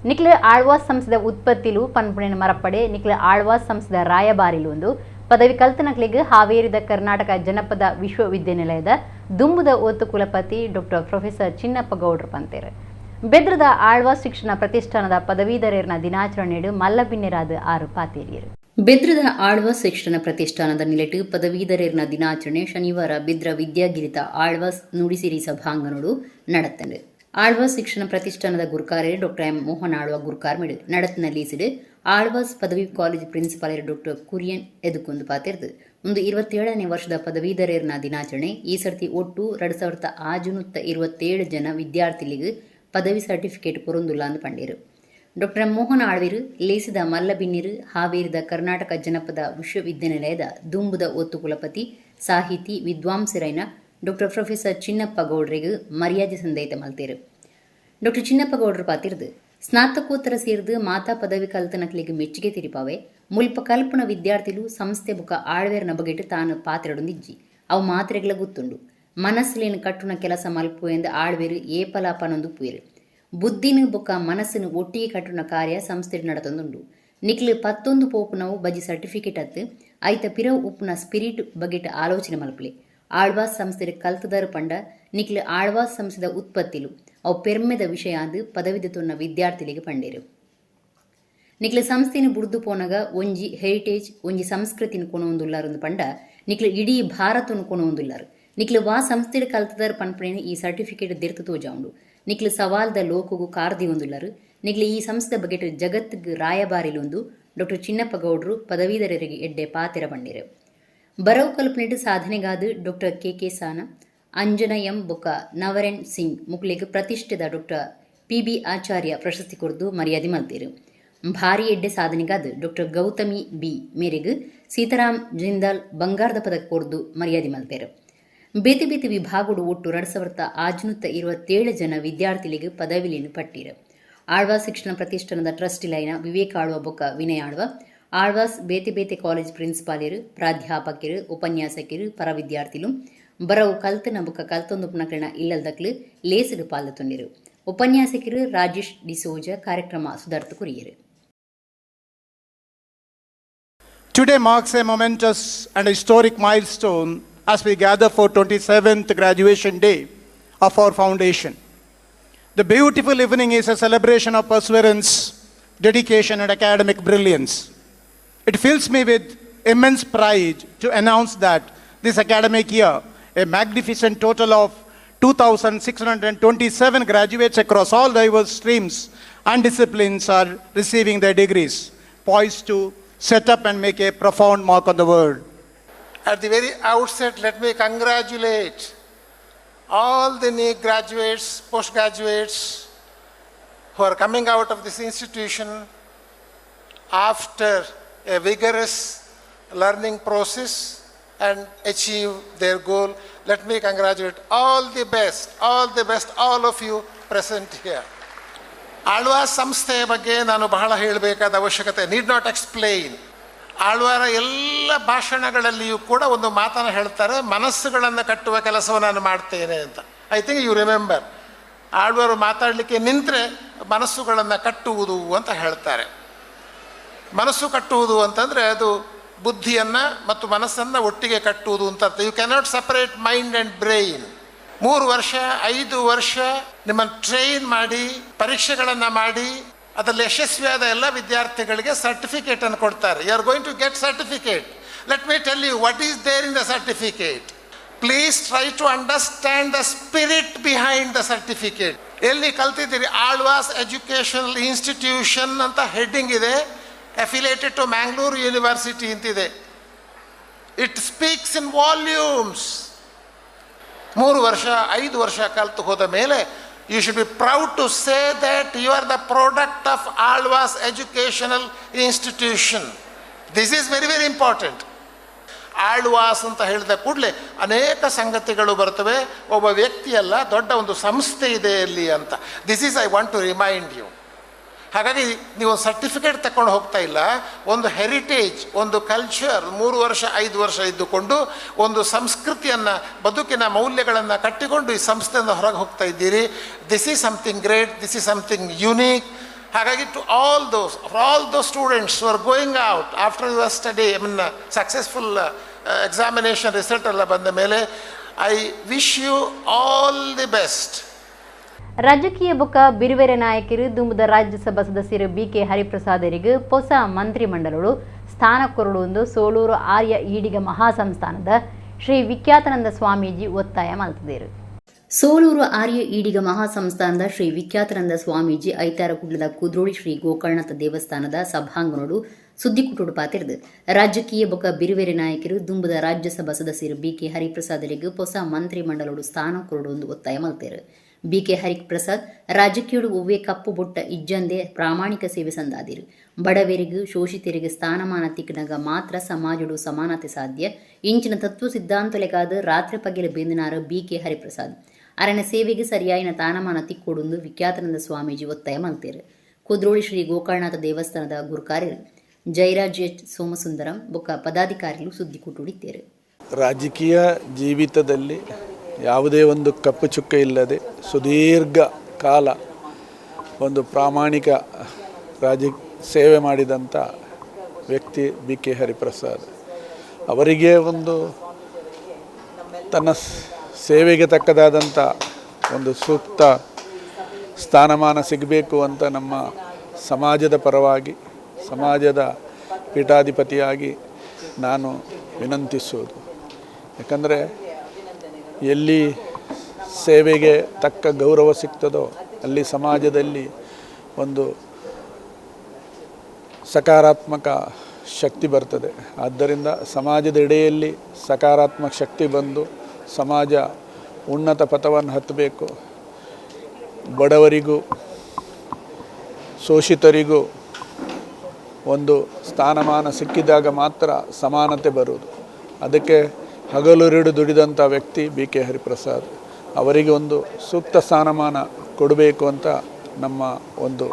ನಿಕ್ಲ ಆಳ್ವಾಸ್ ಸಂಸ್ಥದ ಉತ್ಪತ್ತಿಲು ಪನ್ಪುಣಿನ ಮರಪಡೆ ನಿಕ್ಲ ಆಳ್ವಾಸ್ ಸಂಸ್ಥದ ರಾಯಭಾರಿಲು ಒಂದು ಪದವಿ ಕಲ್ತನಕ್ಲಿಗೆ ಹಾವೇರಿದ ಕರ್ನಾಟಕ ಜನಪದ ವಿಶ್ವವಿದ್ಯಾನಿಲಯದ ದುಂಬುದ ಒತ್ತು ಕುಲಪತಿ ಡಾಕ್ಟರ್ ಪ್ರೊಫೆಸರ್ ಚಿನ್ನಪ್ಪ ಗೌಡ್ರು ಪಂತೇರು ಬೆದ್ರದ ಆಳ್ವಾಸ್ ಶಿಕ್ಷಣ ಪ್ರತಿಷ್ಠಾನದ ಪದವೀಧರರ ದಿನಾಚರಣೆಯು ಮಲ್ಲಬಿನ್ನೆರಾದ 6 ಪಾತೇರಿಯರು. ಬೆದ್ರದ ಆಳ್ವಾಸ್ ಶಿಕ್ಷಣ ಪ್ರತಿಷ್ಠಾನದ ನಿಲೆಟ್ಟು ಪದವೀಧರರ ದಿನಾಚರಣೆ ಶನಿವಾರ ಬೆದ್ರ ವಿದ್ಯಾಗಿರಿತ ಆಳ್ವಾಸ್ ನುಡಿಸಿರಿ ಸಭಾಂಗಣೋಡು நடத்தது. ಆಳ್ವಾಸ್ ಶಿಕ್ಷಣ ಪ್ರತಿಷ್ಠಾನದ ಗುರುಕಾರ್ಯ ಡಾಕ್ಟರ್ ಎಂ ಮೋಹನ್ ಆಳ್ವಾ ಗುರುಕಾರ್ಮಿಡು நடத்தினலೀಸಿಡು ಆಳ್ವಾಸ್ ಪದವಿ ಕಾಲೇಜ್ ಪ್ರಿನ್ಸಿಪಾಲ್ ಡಾಕ್ಟರ್ ಕುರಿಯನ್ ಎದುಕೊಂದು ಪಾತಿರ್ದು ಒಂದು 27ನೇ ವರ್ಷದ ಪದವೀಧರರ ದಿನಾಚರಣೆ ಈ ಸರ್ತಿ ಒಟ್ಟು 2627 ಜನ ವಿದ್ಯಾರ್ಥಿಗಳಿಗೆ ಪದವಿ ಸರ್ಟಿಫಿಕೇಟ್ ಪೊರೊಂದುಲ್ಲ ಅಂದು ಪಂಡೇರು. ಡಾಕ್ಟರ್ ಎಂ ಮೋಹನ್ ಆಳ್ವೀರು ಲೇಸಿದ ಮಲ್ಲಬಿನ್ನಿರು ಹಾವೇರಿದ ಕರ್ನಾಟಕ ಜನಪದ ವಿಶ್ವವಿದ್ಯಾನಿಲಯದ ದುಂಬುದ ಒತ್ತು ಕುಲಪತಿ ಸಾಹಿತಿ ವಿದ್ವಾಂಸರೈನ ಡಾಕ್ಟರ್ ಪ್ರೊಫೆಸರ್ ಚಿನ್ನಪ್ಪ ಗೌಡ್ರಿಗೆ ಮರ್ಯಾದೆ ಸಂದೇತ ಮಲ್ತೇರು. ಡಾಕ್ಟರ್ ಚಿನ್ನಪ್ಪ ಗೌಡ್ರು ಪಾತಿರ್ದು ಸ್ನಾತಕೋತ್ತರ ಸೇರಿದು ಮಾತಾ ಪದವಿ ಕಲ್ತನಕ್ಲಿಗೆ ಮೆಚ್ಚುಗೆ ತಿರಿಪಾವೆ ಮುಲ್ಪ ಕಲ್ಪನ ವಿದ್ಯಾರ್ಥಿಗಳು ಸಂಸ್ಥೆ ಬುಕ್ಕ ಆಳ್ವೇರ್ನ ಬಗೆಟ್ ತಾನು ಪಾತ್ರಡೊಂದಿಜ್ಜಿ ಅವು ಮಾತ್ರೆಗಳ ಗೊತ್ತುಂಡು ಮನಸ್ಸಲೇನು ಕಟ್ಟುನ ಕೆಲಸ ಮಲ್ಪು ಎಂದು ಆಳ್ವೇರು ಏಪಲಾಪನೊಂದು ಪುಯರು ಬುದ್ಧಿನ ಬುಕ್ಕ ಮನಸ್ಸಿನ ಒಟ್ಟಿಗೆ ಕಟ್ಟುನ ಕಾರ್ಯ ಸಂಸ್ಥೆ ನಡತೊಂದುಂಡು. ನಿಕ್ಲು 11 ಪೋಪುನವು ಬಜಿ ಸರ್ಟಿಫಿಕೇಟ್ ಅತ್ತು ಐತ ಪಿರವು ಉಪ್ಪುನ ಸ್ಪಿರಿಟ್ ಬಗೆಟ್ ಆಲೋಚನೆ ಮಲ್ಪಲೆ ಆಳ್ವಾಸ್ ಸಂಸ್ಥೆ ಕಲ್ತದಾರು ಪಂಡ ನಿಕ್ಲು ಆಳ್ವಾಸ್ ಸಂಸ್ಥೆದ ಉತ್ಪತ್ತಿಲು ಅವು ಪೆರ್ಮೆದ ವಿಷಯ ಅಂದು ಪದವಿದ ತೊನ್ನ ವಿದ್ಯಾರ್ಥಿಗಳಿಗೆ ಪಂಡೇರು. ನಿಕ್ಲು ಸಂಸ್ಥೆನ ಬುಡ್ದು ಪೋನಗ ಒಂಜಿ ಹೆರಿಟೇಜ್ ಒಂಜಿ ಸಂಸ್ಕೃತಿನ ಕೊನೊಂದುಲ್ಲಾರು ಪಂಡ ನಿಕ್ಲು ಇಡೀ ಭಾರತನು ಕೊನೊಂದುಲ್ಲಾರು. ನಿಕ್ಲು ವಾ ಸಂಸ್ಥೆಡ್ ಕಲ್ತದಾರು ಪನ್ಪಣೇನ ಈ ಸರ್ಟಿಫಿಕೇಟ್ ದೆರ್ತು ತೋಜಾಂಡು ನಿಕ್ಲು ಸವಾಲ್ದ ಲೋಕಗೂ ಕಾರ್ದಿ ಒಂದುಲ್ಲಾರು. ನಿಕ್ಲು ಈ ಸಂಸ್ಥೆ ಬಗೆಟ್ ಜಗತ್ತಿಗೆ ರಾಯಭಾರಿಲೊಂದು ಡಾಕ್ಟರ್ ಚಿನ್ನಪ್ಪ ಗೌಡ್ರು ಪದವೀಧರರಿಗೆ ಎಡ್ಡೆ ಪಾತೆರ ಪಂಡೇರು. ಬರವು ಕಲ್ಪನೆಟ್ ಸಾಧನೆಗಾದ ಡಾಕ್ಟರ್ ಕೆ ಸಾನ ಅಂಜನ ಎಂ ಬೊಕ್ಕ ನವರೆನ್ ಸಿಂಗ್ ಮುಕ್ಲಿಗೆ ಪ್ರತಿಷ್ಠಿತ ಡಾಕ್ಟರ್ PB ಆಚಾರ್ಯ ಪ್ರಶಸ್ತಿ ಕೊರ್ದು ಮರ್ಯಾದೆ ಮಲ್ತೇರು. ಭಾರಿ ಎಡ್ಡೆ ಸಾಧನೆಗಾದ ಡಾಕ್ಟರ್ ಗೌತಮಿ B ಮೇರೆಗೆ ಸೀತಾರಾಮ್ ಜಿಂದಾಲ್ ಬಂಗಾರದ ಪದಕ ಕೊರ್ದು ಮರ್ಯಾದೆ ಮಲ್ತೇರು. ಬೇತೆ ಬೇತೆ ವಿಭಾಗಡು ಒಟ್ಟು 2627 ಜನ ವಿದ್ಯಾರ್ಥಿಗಳಿಗೆ ಪದವಿಲೇನು ಪಟ್ಟೀರು. ಆಳ್ವಾಸ್ ಶಿಕ್ಷಣ ಪ್ರತಿಷ್ಠಾನದ ಟ್ರಸ್ಟಿಲೈನ ವಿವೇಕ ಆಳ್ವ ಬೊಕ್ಕ ವಿನಯ ಆಳ್ವ ಆಳ್ವಾಸ್ ಬೇತೆ ಬೇತೆ ಕಾಲೇಜ್ ಪ್ರಿನ್ಸಿಪಾಲರು ಪ್ರಾಧ್ಯಾಪಕರು ಉಪನ್ಯಾಸಕರು ಪರ ವಿದ್ಯಾರ್ಥಿಲು ಬರವು ಕಲ್ತನ ಬುಕ್ಕ ಕಲ್ತೊಂದು ಪುನಕರಣ ಇಲ್ಲದಕ್ಲು ಲೇಸಿಡು ಪಾಲ್ತೊಂಡಿರು. ಉಪನ್ಯಾಸಕರು ರಾಜೇಶ್ ಡಿಸೋಜ ಕಾರ್ಯಕ್ರಮ ಸುಧಾರ್ಥ ಕುರಿಯರು. Today marks a momentous and historic milestone as we gather for 27th graduation day of our foundation. The beautiful evening is a celebration of perseverance, dedication, and academic brilliance. It fills me with immense pride to announce that this academic year, a magnificent total of 2,627 graduates across all diverse streams and disciplines are receiving their degrees, poised to set up and make a profound mark on the world. At the very outset, let me congratulate all the new graduates, postgraduates who are coming out of this institution after a vigorous learning process and achieve their goal. Let me congratulate all the best, all of you present here. Alva's ಸಂಸ್ಥೆಯ ಬಗ್ಗೆ ನಾನು ಬಹಳ ಹೇಳಬೇಕಾದ ಅವಶ್ಯಕತೆ need not explain. ಆಳ್ವಾರ ಎಲ್ಲ ಭಾಷಣಗಳಲ್ಲಿಯೂ ಕೂಡ ಒಂದು ಮಾತನ್ನು ಹೇಳ್ತಾರೆ, ಮನಸ್ಸುಗಳನ್ನು ಕಟ್ಟುವ ಕೆಲಸವನ್ನು ನಾನು ಮಾಡ್ತೇನೆ ಅಂತ. ಐ ಥಿಂಕ್ ಯು ರಿಮೆಂಬರ್, ಆಳ್ವಾರು ಮಾತಾಡಲಿಕ್ಕೆ ನಿಂತರೆ ಮನಸ್ಸುಗಳನ್ನು ಕಟ್ಟುವುದು ಅಂತ ಹೇಳ್ತಾರೆ. ಮನಸ್ಸು ಕಟ್ಟುವುದು ಅಂತಂದರೆ ಅದು ಬುದ್ಧಿಯನ್ನು ಮತ್ತು ಮನಸ್ಸನ್ನು ಒಟ್ಟಿಗೆ ಕಟ್ಟುವುದು ಅಂತ ಅರ್ಥ. You cannot separate mind and brain. 3 ವರ್ಷ 5 ವರ್ಷ ನಿಮ್ಮನ್ನು ಟ್ರೈನ್ ಮಾಡಿ ಪರೀಕ್ಷೆಗಳನ್ನು ಮಾಡಿ ಅದರಲ್ಲಿ ಯಶಸ್ವಿಯಾದ ಎಲ್ಲ ವಿದ್ಯಾರ್ಥಿಗಳಿಗೆ ಸರ್ಟಿಫಿಕೇಟನ್ನು ಕೊಡ್ತಾರೆ. You are going to get certificate. Let me tell you what is there in the certificate. Please try to understand the spirit behind the certificate. ಎಲ್ಲಿ ಕಲ್ತಿದ್ದೀರಿ? ಆಳ್ವಾಸ್ ಎಜುಕೇಷನಲ್ ಇನ್ಸ್ಟಿಟ್ಯೂಷನ್ ಅಂತ ಹೆಡ್ಡಿಂಗ್ ಇದೆ, ಅಫಿಲಿಯೇಟೆಡ್ ಟು ಮ್ಯಾಂಗ್ಳೂರ್ ಯೂನಿವರ್ಸಿಟಿ ಅಂತಿದೆ. It speaks in volumes. 3 ವರ್ಷ 5 ವರ್ಷ ಕಲಿತು ಹೋದ ಮೇಲೆ you should be proud to say that you are the product of Alva's educational institution. This is very very important. Alva's ಅಂತ ಹೇಳಿದ ಕೂಡಲೇ ಅನೇಕ ಸಂಗತಿಗಳು ಬರ್ತವೆ. ಒಬ್ಬ ವ್ಯಕ್ತಿಯಲ್ಲ, ದೊಡ್ಡ ಒಂದು ಸಂಸ್ಥೆ ಇದೆ ಇಲ್ಲಿ ಅಂತ. This is I want to remind you. ಹಾಗಾಗಿ ನೀವು ಸರ್ಟಿಫಿಕೇಟ್ ತಗೊಂಡು ಹೋಗ್ತಾ ಇಲ್ಲ, ಒಂದು ಹೆರಿಟೇಜ್, ಒಂದು ಕಲ್ಚರ್ 3 ವರ್ಷ 5 ವರ್ಷ ಇದ್ದುಕೊಂಡು ಒಂದು ಸಂಸ್ಕೃತಿಯನ್ನು, ಬದುಕಿನ ಮೌಲ್ಯಗಳನ್ನು ಕಟ್ಟಿಕೊಂಡು ಈ ಸಂಸ್ಥೆಯಿಂದ ಹೊರಗೆ ಹೋಗ್ತಾ ಇದ್ದೀರಿ. This is something great, this is something unique. ಹಾಗಾಗಿ to all those students who are going out after your study, successful examination result ಎಲ್ಲ ಬಂದ ಮೇಲೆ I wish you all the best. ರಾಜಕೀಯ ಬೊಕ್ಕ ಬಿರುವೆರೆ ನಾಯಕರು ದುಂಬುದ ರಾಜ್ಯಸಭಾ ಸದಸ್ಯರು ಬಿಕೆ ಹರಿಪ್ರಸಾದರಿಗೆ ಹೊಸ ಮಂತ್ರಿಮಂಡಲಗಳು ಸ್ಥಾನ ಕೊರಡುವುದು ಸೋಲೂರು ಆರ್ಯ ಈಡಿಗ ಮಹಾಸಂಸ್ಥಾನದ ಶ್ರೀ ವಿಖ್ಯಾತಾನಂದ ಸ್ವಾಮೀಜಿ ಒತ್ತಾಯ ಮಾಡ್ತಿದ್ದಾರೆ. ಸೋಲೂರು ಆರ್ಯ ಈಡಿಗ ಮಹಾಸಂಸ್ಥಾನದ ಶ್ರೀ ವಿಖ್ಯಾತಾನಂದ ಸ್ವಾಮೀಜಿ ಐತಾರಕುಡ್ಲದ ಕುದ್ರೋಳಿ ಶ್ರೀ ಗೋಕರ್ಣನಾಥ ದೇವಸ್ಥಾನದ ಸಭಾಂಗಣೋಡು ಸುದ್ದಿಕುಟುಡು ಪಾತಿರ್ದು ರಾಜಕೀಯ ಬೊಕ್ಕ ಬಿರುವೆರೆ ನಾಯಕರು ದುಂಬುದ ರಾಜ್ಯಸಭಾ ಸದಸ್ಯರು ಬಿಕೆ ಹರಿಪ್ರಸಾದರಿಗೆ ಹೊಸ ಮಂತ್ರಿಮಂಡಲಗಳು ಸ್ಥಾನ ಕೊರಡುವುದು ಒತ್ತಾಯ ಮಾಡ್ತಾರೆ. ಬಿಕೆ ಹರಿಪ್ರಸಾದ್ ರಾಜಕೀಯಡು ಒವ್ವೇ ಕಪ್ಪು ಬೊಟ್ಟ ಇಜ್ಜಂದೆ ಪ್ರಾಮಾಣಿಕ ಸೇವೆ ಸಂದಾದಿರು. ಬಡವರಿಗೂ ಶೋಷಿತರಿಗೆ ಸ್ಥಾನಮಾನ ತಿಕ್ಕನಾಗ ಮಾತ್ರ ಸಮಾಜಡು ಸಮಾನತೆ ಸಾಧ್ಯ. ಇಂಚಿನ ತತ್ವ ಸಿದ್ಧಾಂತಲೆಗಾದ ರಾತ್ರಿ ಪಗೆಲ ಬೇಂದಿನಾರ ಬಿಕೆ ಹರಿಪ್ರಸಾದ್ ಅರಣ್ಯ ಸೇವೆಗೆ ಸರಿಯಾಯಿನ ತಾನಮಾನ ತಿಕ್ಕೊಡುಂದು ವಿಖ್ಯಾತಾನಂದ ಸ್ವಾಮೀಜಿ ಒತ್ತಾಯ ಮಾಡ್ತಾರೆ. ಕುದ್ರೋಳಿ ಶ್ರೀ ಗೋಕರ್ಣನಾಥ ದೇವಸ್ಥಾನದ ಗುರುಕಾರ್ಯರು ಜೈರಾಜ್ ಎಚ್ ಸೋಮಸುಂದರಂ ಬೊಕ್ಕ ಪದಾಧಿಕಾರಿಗಳು ಸುದ್ದಿ ಕುಟುಡಿದ್ದಾರೆ. ರಾಜಕೀಯ ಜೀವಿತದಲ್ಲಿ ಯಾವುದೇ ಒಂದು ಕಪ್ಪು ಚುಕ್ಕ ಇಲ್ಲದೆ ಸುದೀರ್ಘ ಕಾಲ ಒಂದು ಪ್ರಾಮಾಣಿಕ ಸೇವೆ ಮಾಡಿದಂಥ ವ್ಯಕ್ತಿ ಬಿ ಕೆ ಹರಿಪ್ರಸಾದ್. ಅವರಿಗೆ ಒಂದು ತನ್ನ ಸೇವೆಗೆ ತಕ್ಕದಾದಂಥ ಒಂದು ಸೂಕ್ತ ಸ್ಥಾನಮಾನ ಸಿಗಬೇಕು ಅಂತ ನಮ್ಮ ಸಮಾಜದ ಪರವಾಗಿ, ಸಮಾಜದ ಪೀಠಾಧಿಪತಿಯಾಗಿ ನಾನು ವಿನಂತಿಸುವುದು. ಯಾಕಂದರೆ ಎಲ್ಲಿ ಸೇವೆಗೆ ತಕ್ಕ ಗೌರವ ಸಿಗ್ತದೋ ಅಲ್ಲಿ ಸಮಾಜದಲ್ಲಿ ಒಂದು ಸಕಾರಾತ್ಮಕ ಶಕ್ತಿ ಬರ್ತದೆ. ಆದ್ದರಿಂದ ಸಮಾಜದೆಡೆಯಲ್ಲಿ ಸಕಾರಾತ್ಮಕ ಶಕ್ತಿ ಬಂದು ಸಮಾಜ ಉನ್ನತ ಪಥವನ್ನು ಹತ್ತಬೇಕು. ಬಡವರಿಗೂ ಶೋಷಿತರಿಗೂ ಒಂದು ಸ್ಥಾನಮಾನ ಸಿಕ್ಕಿದಾಗ ಮಾತ್ರ ಸಮಾನತೆ ಬರುವುದು. ಅದಕ್ಕೆ ಹಗಲಿರುಳು ದುಡಿದಂಥ ವ್ಯಕ್ತಿ ಬಿ ಕೆ ಹರಿಪ್ರಸಾದ್. ಅವರಿಗೆ ಒಂದು ಸೂಕ್ತ ಸ್ಥಾನಮಾನ ಕೊಡಬೇಕು ಅಂತ ನಮ್ಮ ಒಂದು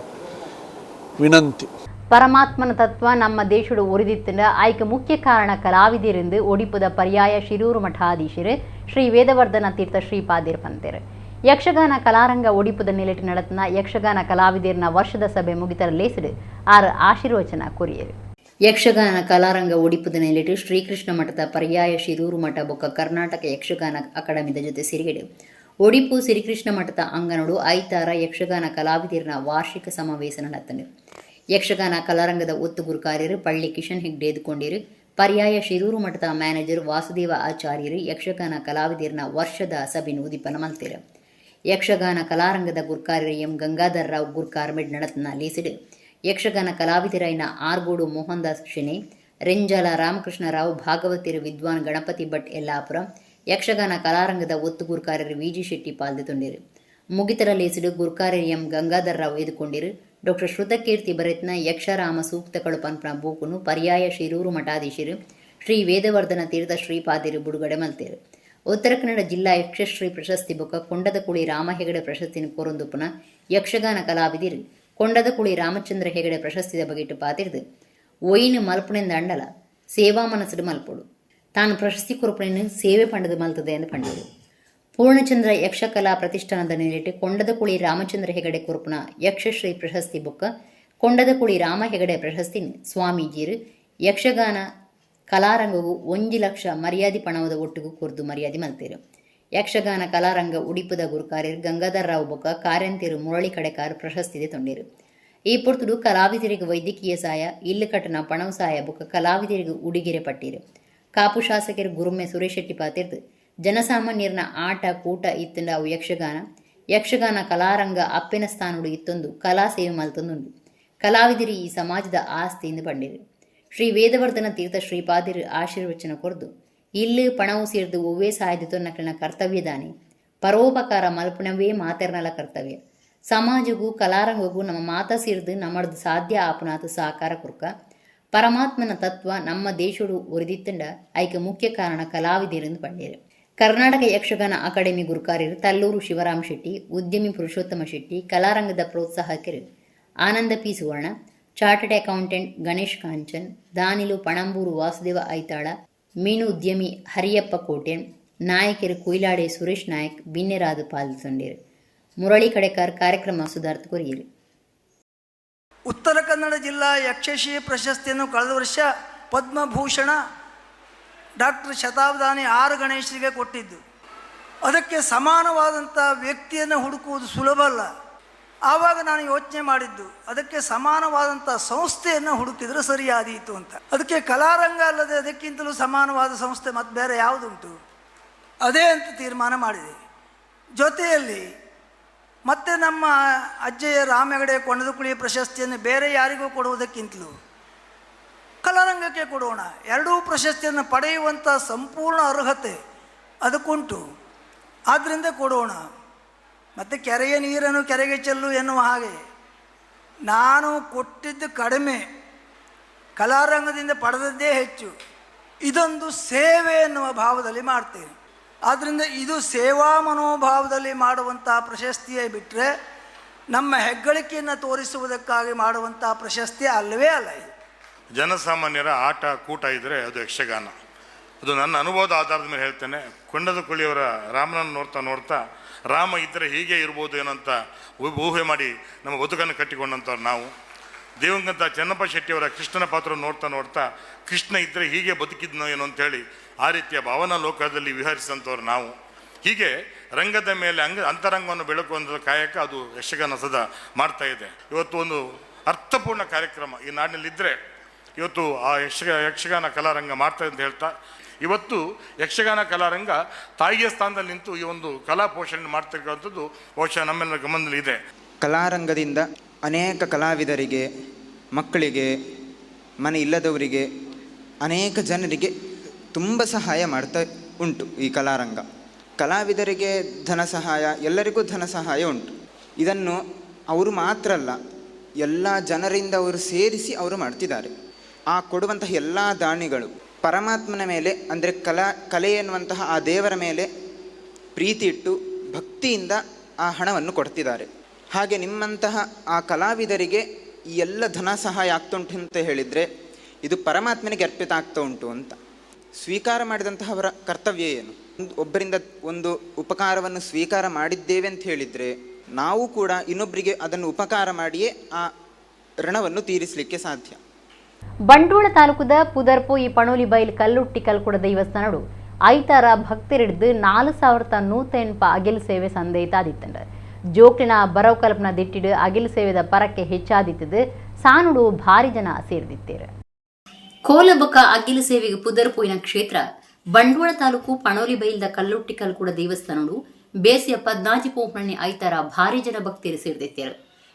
ವಿನಂತಿ. ಪರಮಾತ್ಮನ ತತ್ವ ನಮ್ಮ ದೇಶದ ಒರಿದಿತ್ತಿನ ಆಯ್ಕೆ ಮುಖ್ಯ ಕಾರಣ ಕಲಾವಿದರಿಂದ ಒಡಿಪುದ ಪರ್ಯಾಯ ಶಿರೂರು ಮಠಾಧೀಶರು ಶ್ರೀ ವೇದವರ್ಧನ ತೀರ್ಥ ಶ್ರೀಪಾದಿರ್ ಪಂತೇರು. ಯಕ್ಷಗಾನ ಕಲಾರಂಗ ಒಡಿಪುದ ನಿಲೆಟ್ಟು ನಡತನ ಯಕ್ಷಗಾನ ಕಲಾವಿದರಿನ ವರ್ಷದ ಸಭೆ ಮುಗಿತರ ಲೇಸಿಡು 6 ಆಶೀರ್ವಚನ ಕೊರಿಯರು. ಯಕ್ಷಗಾನ ಕಲಾರಂಗ ಒಡಿಪುದ ನೆಲೆಟ್ಟು ಶ್ರೀಕೃಷ್ಣ ಮಠದ ಪರ್ಯಾಯ ಶಿರೂರು ಮಠ ಬೊಕ್ಕ ಕರ್ನಾಟಕ ಯಕ್ಷಗಾನ ಅಕಾಡೆಮಿದ ಜೊತೆ ಸಿರಿಗೆಡು ಒಡಿಪು ಶ್ರೀಕೃಷ್ಣ ಮಠದ ಅಂಗನಡು ಐತಾರ ಯಕ್ಷಗಾನ ಕಲಾವಿದರಿನ ವಾರ್ಷಿಕ ಸಮಾವೇಶ ನಡೆತಂದಿರು. ಯಕ್ಷಗಾನ ಕಲಾರಂಗದ ಒತ್ತುಗುರು ಕಾರ್ಯರು ಪಳ್ಳಿ ಕಿಶನ್ ಹೆಗ್ಡೆ ಎದುಕೊಂಡಿರು. ಪರ್ಯಾಯ ಶಿರೂರು ಮಠದ ಮ್ಯಾನೇಜರ್ ವಾಸುದೇವ ಆಚಾರ್ಯರು ಯಕ್ಷಗಾನ ಕಲಾವಿದರಿನ ವರ್ಷದ ಸಭೆಯನ್ನು ಉದಿಪನ ಮಲ್ತಿರು. ಯಕ್ಷಗಾನ ಕಲಾರಂಗದ ಗುರ್ಕಾರ್ಯರು ಎಂ ಗಂಗಾಧರ್ ರಾವ್ ಗುರ್ಕಾರ್ಮೆಡ್ ನಡತನ ಲೀಸಿಡು. ಯಕ್ಷಗಾನ ಕಲಾವಿದರೈನ ಆರ್ಗೋಡು ಮೋಹನ್ ದಾಸ್ ಶೆಣೆ, ರೆಂಜಾಲ ರಾಮಕೃಷ್ಣರಾವ್, ಭಾಗವತಿರು ವಿದ್ವಾನ್ ಗಣಪತಿ ಭಟ್ ಯಲ್ಲಾಪುರ, ಯಕ್ಷಗಾನ ಕಲಾರಂಗದ ಒತ್ತು ಗುರ್ಕಾರ್ಯರು ವಿಜಿ ಶೆಟ್ಟಿ ಪಾಲ್ದೊಂಡಿರು. ಮುಗಿತರ ಲೇಸಿಡು ಗುರ್ಕಾರ್ಯರು ಎಂ ಗಂಗಾಧರ್ ರಾವ್ ಎದುಕೊಂಡಿರು. ಡಾಕ್ಟರ್ ಶ್ರುತಕೀರ್ತಿ ಬರೆತ್ನ ಯಕ್ಷರಾಮ ಸೂಕ್ತಗಳು ಪನ್ಪನ ಬೂಕುನು ಪರ್ಯಾಯ ಶಿರೂರು ಮಠಾಧೀಶರು ಶ್ರೀ ವೇದವರ್ಧನ ತೀರ್ಥ ಶ್ರೀಪಾದಿರು ಬಿಡುಗಡೆ ಮಲ್ತೇರು. ಉತ್ತರ ಕನ್ನಡ ಜಿಲ್ಲಾ ಯಕ್ಷಶ್ರೀ ಪ್ರಶಸ್ತಿ ಬೊಕ್ಕ ಕೊಂಡದ ಕುಳಿ ರಾಮ ಹೆಗಡೆ ಪ್ರಶಸ್ತಿನ ಕೊರೊಂದುಪುನ ಯಕ್ಷಗಾನ ಕಲಾವಿದಿರು ಕೊಂಡದ ಕುಳಿ ರಾಮಚಂದ್ರ ಹೆಗಡೆ ಪ್ರಶಸ್ತಿದ ಬಗೆಟ್ಟು ಪಾತಿರ್ದು ಒಯ್ನು ಮಲ್ಪುನೆಂದ ಅಂಡಲ ಸೇವಾ ಮನಸ್ಸು ಮಲ್ಪೊಡು ತಾನು ಪ್ರಶಸ್ತಿ ಕೊರಪುಣೆಯನ್ನು ಸೇವೆ ಪಂಡದು ಮಲ್ತದೆ ಎಂದು ಪಂಡಿರು. ಪೂರ್ಣಚಂದ್ರ ಯಕ್ಷಕಲಾ ಪ್ರತಿಷ್ಠಾನದ ನೆಲೆಟ್ಟು ಕೊಂಡದ ಕುಳಿ ರಾಮಚಂದ್ರ ಹೆಗಡೆ ಕೊರಪುನ ಯಕ್ಷಶ್ರೀ ಪ್ರಶಸ್ತಿ ಬೊಕ್ಕ ಕೊಂಡದ ಕುಳಿ ರಾಮ ಹೆಗಡೆ ಪ್ರಶಸ್ತಿ ಸ್ವಾಮೀಜಿರು ಯಕ್ಷಗಾನ ಕಲಾರಂಗವು 1 ಲಕ್ಷ ಮರ್ಯಾದೆ ಪಣವದ ಒಟ್ಟಿಗೂ ಕೊರ್ದು ಮರ್ಯಾದೆ ಮಲ್ತೇರು. ಯಕ್ಷಗಾನ ಕಲಾರಂಗ ಉಡಿಪುದ ಗುರುಕಾರ್ಯರು ಗಂಗಾಧರ್ ರಾವ್ ಬೊಕ್ಕ ಕಾರ್ಯಂತಿರು ಮುರಳಿ ಕಡೆಕಾರ್ ಪ್ರಶಸ್ತಿದೆ ತೊಂಡಿರು. ಈ ಪೊರ್ತುಡು ಕಲಾವಿದರಿಗೆ ವೈದ್ಯಕೀಯ ಸಹಾಯ ಇಲ್ಲು ಕಟ್ಟನ ಪಣವ ಸಹಾಯ ಬೊಕ್ಕ ಕಲಾವಿದರಿಗೆ ಉಡುಗೆರೆ ಪಟ್ಟಿರು. ಕಾಪು ಶಾಸಕರು ಗುರುಮೆ ಸುರೇಶ್ ಶೆಟ್ಟಿ ಪಾತಿರ್ದು ಜನಸಾಮಾನ್ಯರನ್ನ ಆಟ ಕೂಟ ಇತ್ತಂಡ ಅವು ಯಕ್ಷಗಾನ ಕಲಾರಂಗ ಅಪ್ಪೆನ ಸ್ಥಾನಡು ಇತ್ತೊಂದು ಕಲಾ ಸೇವೆ ಮಲ್ತೊಂದುಂಡು. ಕಲಾವಿದರು ಈ ಸಮಾಜದ ಆಸ್ತಿಯಿಂದ ಪಂಡಿರು. ಶ್ರೀ ವೇದವರ್ಧನ ತೀರ್ಥ ಶ್ರೀಪಾದಿರು ಆಶೀರ್ವಚನ ಕೊರ್ದು ಇಲ್ಲು ಪಣವು ಸೇರ್ದು ಒವ್ವೇ ಸಾಯ್ದು ನಕಲಿನ ಕರ್ತವ್ಯದಾನೆ ಪರೋಪಕಾರ ಮಲ್ಪಣವೇ ಮಾತೆರ್ನಲ ಕರ್ತವ್ಯ. ಸಮಾಜಗೂ ಕಲಾರಂಗಗೂ ನಮ್ಮ ಮಾತ ಸೇರ್ದು ನಮ್ಮದು ಸಾಧ್ಯ ಆಪುನಾತು ಸಾಕಾರ ಕುರ್ಕ ಪರಮಾತ್ಮನ ತತ್ವ ನಮ್ಮ ದೇಶಡು ಒರಿದಿತ್ತಂಡ ಐಕೆ ಮುಖ್ಯ ಕಾರಣ ಕಲಾವಿದರೆಂದು ಪಂಡಿರು. ಕರ್ನಾಟಕ ಯಕ್ಷಗಾನ ಅಕಾಡೆಮಿ ಗುರುಕಾರ್ಯರು ತಲ್ಲೂರು ಶಿವರಾಮ್ ಶೆಟ್ಟಿ, ಉದ್ಯಮಿ ಪುರುಷೋತ್ತಮ ಶೆಟ್ಟಿ, ಕಲಾರಂಗದ ಪ್ರೋತ್ಸಾಹಕರು ಆನಂದ ಪಿ ಸುವರ್ಣ, ಚಾರ್ಟರ್ಡ್ ಅಕೌಂಟೆಂಟ್ ಗಣೇಶ್ ಕಾಂಚನ್, ದಾನಿಲು ಪಣಂಬೂರು ವಾಸುದೇವ ಐತಾಳ, ಮೀನು ಉದ್ಯಮಿ ಹರಿಯಪ್ಪ ಕೋಟೆನ್, ನಾಯಕರು ಕೊಯ್ಲಾಡೆ ಸುರೇಶ್ ನಾಯಕ್ ಬಿನ್ನೆರಾದು ಪಾಲ್ಗೊಂಡಿರು. ಮುರಳಿ ಕಡೆಕಾರ್ ಕಾರ್ಯಕ್ರಮ ಸುಧಾರ್ಥ ಕೊರಿಯರು. ಉತ್ತರ ಕನ್ನಡ ಜಿಲ್ಲಾ ಯಕ್ಷಶ್ರೀ ಪ್ರಶಸ್ತಿಯನ್ನು ಕಳೆದ ವರ್ಷ ಪದ್ಮಭೂಷಣ ಡಾಕ್ಟರ್ ಶತಾವಧಾನಿ ಆರ್ ಗಣೇಶರಿಗೆ ಕೊಟ್ಟಿದ್ದು. ಅದಕ್ಕೆ ಸಮಾನವಾದಂಥ ವ್ಯಕ್ತಿಯನ್ನು ಹುಡುಕುವುದು ಸುಲಭ ಅಲ್ಲ. ಆವಾಗ ನಾನು ಯೋಚನೆ ಮಾಡಿದ್ದು ಅದಕ್ಕೆ ಸಮಾನವಾದಂಥ ಸಂಸ್ಥೆಯನ್ನು ಹುಡುಕಿದರೆ ಸರಿಯಾದೀತು ಅಂತ. ಅದಕ್ಕೆ ಕಲಾರಂಗ ಅಲ್ಲದೆ ಅದಕ್ಕಿಂತಲೂ ಸಮಾನವಾದ ಸಂಸ್ಥೆ ಮತ್ತು ಬೇರೆ ಯಾವುದುಂಟು, ಅದೇ ಅಂತ ತೀರ್ಮಾನ ಮಾಡಿದೆ. ಜೊತೆಯಲ್ಲಿ ಮತ್ತೆ ನಮ್ಮ ಅಜ್ಜಯ್ಯ ರಾಮ ಹೆಗಡೆ ಕೊಂಡದಕುಳಿ ಪ್ರಶಸ್ತಿಯನ್ನು ಬೇರೆ ಯಾರಿಗೂ ಕೊಡುವುದಕ್ಕಿಂತಲೂ ಕಲಾರಂಗಕ್ಕೆ ಕೊಡೋಣ. ಎರಡೂ ಪ್ರಶಸ್ತಿಯನ್ನು ಪಡೆಯುವಂಥ ಸಂಪೂರ್ಣ ಅರ್ಹತೆ ಅದಕ್ಕುಂಟು, ಆದ್ದರಿಂದ ಕೊಡೋಣ. ಮತ್ತು ಕೆರೆಯ ನೀರನ್ನು ಕೆರೆಗೆ ಚೆಲ್ಲು ಎನ್ನುವ ಹಾಗೆ ನಾನು ಕೊಟ್ಟಿದ್ದು ಕಡಿಮೆ, ಕಲಾರಂಗದಿಂದ ಪಡೆದದ್ದೇ ಹೆಚ್ಚು. ಇದೊಂದು ಸೇವೆ ಎನ್ನುವ ಭಾವದಲ್ಲಿ ಮಾಡ್ತೇನೆ. ಆದ್ದರಿಂದ ಇದು ಸೇವಾ ಮನೋಭಾವದಲ್ಲಿ ಮಾಡುವಂಥ ಪ್ರಶಸ್ತಿಯೇ ಬಿಟ್ಟರೆ ನಮ್ಮ ಹೆಗ್ಗಳಿಕೆಯನ್ನು ತೋರಿಸುವುದಕ್ಕಾಗಿ ಮಾಡುವಂಥ ಪ್ರಶಸ್ತಿ ಅಲ್ಲವೇ ಅಲ್ಲ. ಇದು ಜನಸಾಮಾನ್ಯರ ಆಟ ಕೂಟ ಇದ್ದರೆ ಅದು ಯಕ್ಷಗಾನ. ಅದು ನನ್ನ ಅನುಭವದ ಆಧಾರದ ಮೇಲೆ ಹೇಳ್ತೇನೆ. ಕೊಂಡದ ಕುಳಿಯವರ ರಾಮನನ್ನು ನೋಡ್ತಾ ರಾಮ ಇದ್ದರೆ ಹೀಗೆ ಇರ್ಬೋದು ಏನೋ ಅಂತ ಊಹೆ ಮಾಡಿ ನಮ್ಮ ಬದುಕನ್ನು ಕಟ್ಟಿಕೊಂಡಂಥವ್ರು ನಾವು. ದಿವಂಗತ ಚೆನ್ನಪ್ಪ ಶೆಟ್ಟಿಯವರ ಕೃಷ್ಣನ ಪಾತ್ರ ನೋಡ್ತಾ ಕೃಷ್ಣ ಇದ್ದರೆ ಹೀಗೆ ಬದುಕಿದ್ನೋ ಏನೋ ಅಂಥೇಳಿ ಆ ರೀತಿಯ ಭಾವನಾ ಲೋಕದಲ್ಲಿ ವಿಹರಿಸಿದಂಥವ್ರು ನಾವು. ಹೀಗೆ ರಂಗದ ಮೇಲೆ ಅಂತರಂಗವನ್ನು ಬೆಳಕುವಂಥ ಕಾಯಕ ಅದು ಯಕ್ಷಗಾನ ಸದಾ ಮಾಡ್ತಾ ಇದೆ. ಇವತ್ತು ಒಂದು ಅರ್ಥಪೂರ್ಣ ಕಾರ್ಯಕ್ರಮ ಈ ನಾಡಿನಲ್ಲಿದ್ದರೆ ಇವತ್ತು ಆ ಯಕ್ಷಗಾನ ಕಲಾರಂಗ ಮಾಡ್ತಾ ಅಂತ ಹೇಳ್ತಾ, ಇವತ್ತು ಯಕ್ಷಗಾನ ಕಲಾರಂಗ ತಾಯಿಯ ಸ್ಥಾನದಲ್ಲಿ ನಿಂತು ಈ ಒಂದು ಕಲಾ ಪೋಷಣೆ ಮಾಡ್ತಿರ್ತಕ್ಕಂಥದ್ದು ಬಹುಶಃ ನಮ್ಮೆಲ್ಲರ ಗಮನದಲ್ಲಿ ಇದೆ. ಕಲಾರಂಗದಿಂದ ಅನೇಕ ಕಲಾವಿದರಿಗೆ, ಮಕ್ಕಳಿಗೆ, ಮನೆ ಇಲ್ಲದವರಿಗೆ, ಅನೇಕ ಜನರಿಗೆ ತುಂಬ ಸಹಾಯ ಮಾಡ್ತಾ ಉಂಟು ಈ ಕಲಾರಂಗ. ಕಲಾವಿದರಿಗೆ ಧನ ಸಹಾಯ, ಎಲ್ಲರಿಗೂ ಧನ ಸಹಾಯ ಉಂಟು. ಇದನ್ನು ಅವರು ಮಾತ್ರ ಅಲ್ಲ, ಎಲ್ಲ ಜನರಿಂದ ಅವರು ಸೇರಿಸಿ ಅವರು ಮಾಡ್ತಿದ್ದಾರೆ. ಆ ಕೊಡುವಂತಹ ಎಲ್ಲ ದಾನಿಗಳು ಪರಮಾತ್ಮನ ಮೇಲೆ, ಅಂದರೆ ಕಲೆ ಎನ್ನುವಂತಹ ಆ ದೇವರ ಮೇಲೆ ಪ್ರೀತಿ ಇಟ್ಟು ಭಕ್ತಿಯಿಂದ ಆ ಹಣವನ್ನು ಕೊಡ್ತಿದ್ದಾರೆ. ಹಾಗೆ ನಿಮ್ಮಂತಹ ಆ ಕಲಾವಿದರಿಗೆ ಈ ಎಲ್ಲ ಧನ ಸಹಾಯ ಆಗ್ತುಂಟು ಅಂತ ಹೇಳಿದರೆ ಇದು ಪರಮಾತ್ಮನಿಗೆ ಅರ್ಪಿತ ಆಗ್ತಾ ಉಂಟು ಅಂತ. ಸ್ವೀಕಾರ ಮಾಡಿದಂತಹವರ ಕರ್ತವ್ಯ ಏನು? ಒಬ್ಬರಿಂದ ಒಂದು ಉಪಕಾರವನ್ನು ಸ್ವೀಕಾರ ಮಾಡಿದ್ದೇವೆ ಅಂತ ಹೇಳಿದರೆ ನಾವು ಕೂಡ ಇನ್ನೊಬ್ಬರಿಗೆ ಅದನ್ನು ಉಪಕಾರ ಮಾಡಿಯೇ ಆ ಋಣವನ್ನು ತೀರಿಸಲಿಕ್ಕೆ ಸಾಧ್ಯ. ಬಂಟ್ವಾಳ ತಾಲೂಕದ ಪುದರ್ಪೋಯಿ ಪಣೋಲಿ ಬೈಲ್ ಕಲ್ಲುಟ್ಟಿ ಕಲ್ಕುಡ ದೈವಸ್ಥಾನಡು ಐತಾರ ಭಕ್ತರಿಡ್ದು 4108 ಅಗಿಲ್ ಸೇವೆ ಸಂದೇತಾದಿತ್ತಂಡ ಜೋಕ್ಲಿನ ಬರವು ಕಲ್ಪನ ದಿಟ್ಟಿಡು ಅಗಿಲ್ ಸೇವೆದ ಪರಕ್ಕೆ ಹೆಚ್ಚಾದಿತ್ತದು ಸಾನುಡು ಭಾರಿ ಜನ ಸೇರಿದಿತ್ತೇರು. ಕೋಲಬಕ ಅಗಿಲು ಸೇವೆಗೆ ಪುದರ್ಪೋಯಿನ ಕ್ಷೇತ್ರ ಬಂಟ್ವಾಳ ತಾಲೂಕು ಪಣೋಲಿ ಬೈಲ್ದ ಕಲ್ಲುಟ್ಟಿ ಕಲ್ಕುಡ ದೇವಸ್ಥಾನಡು ಬೇಸಿಯ 14 ಪೋಪಣಿ ಐತಾರ ಭಾರಿ ಜನ ಭಕ್ತರು ಸೇರಿದಿತ್ತೇರು.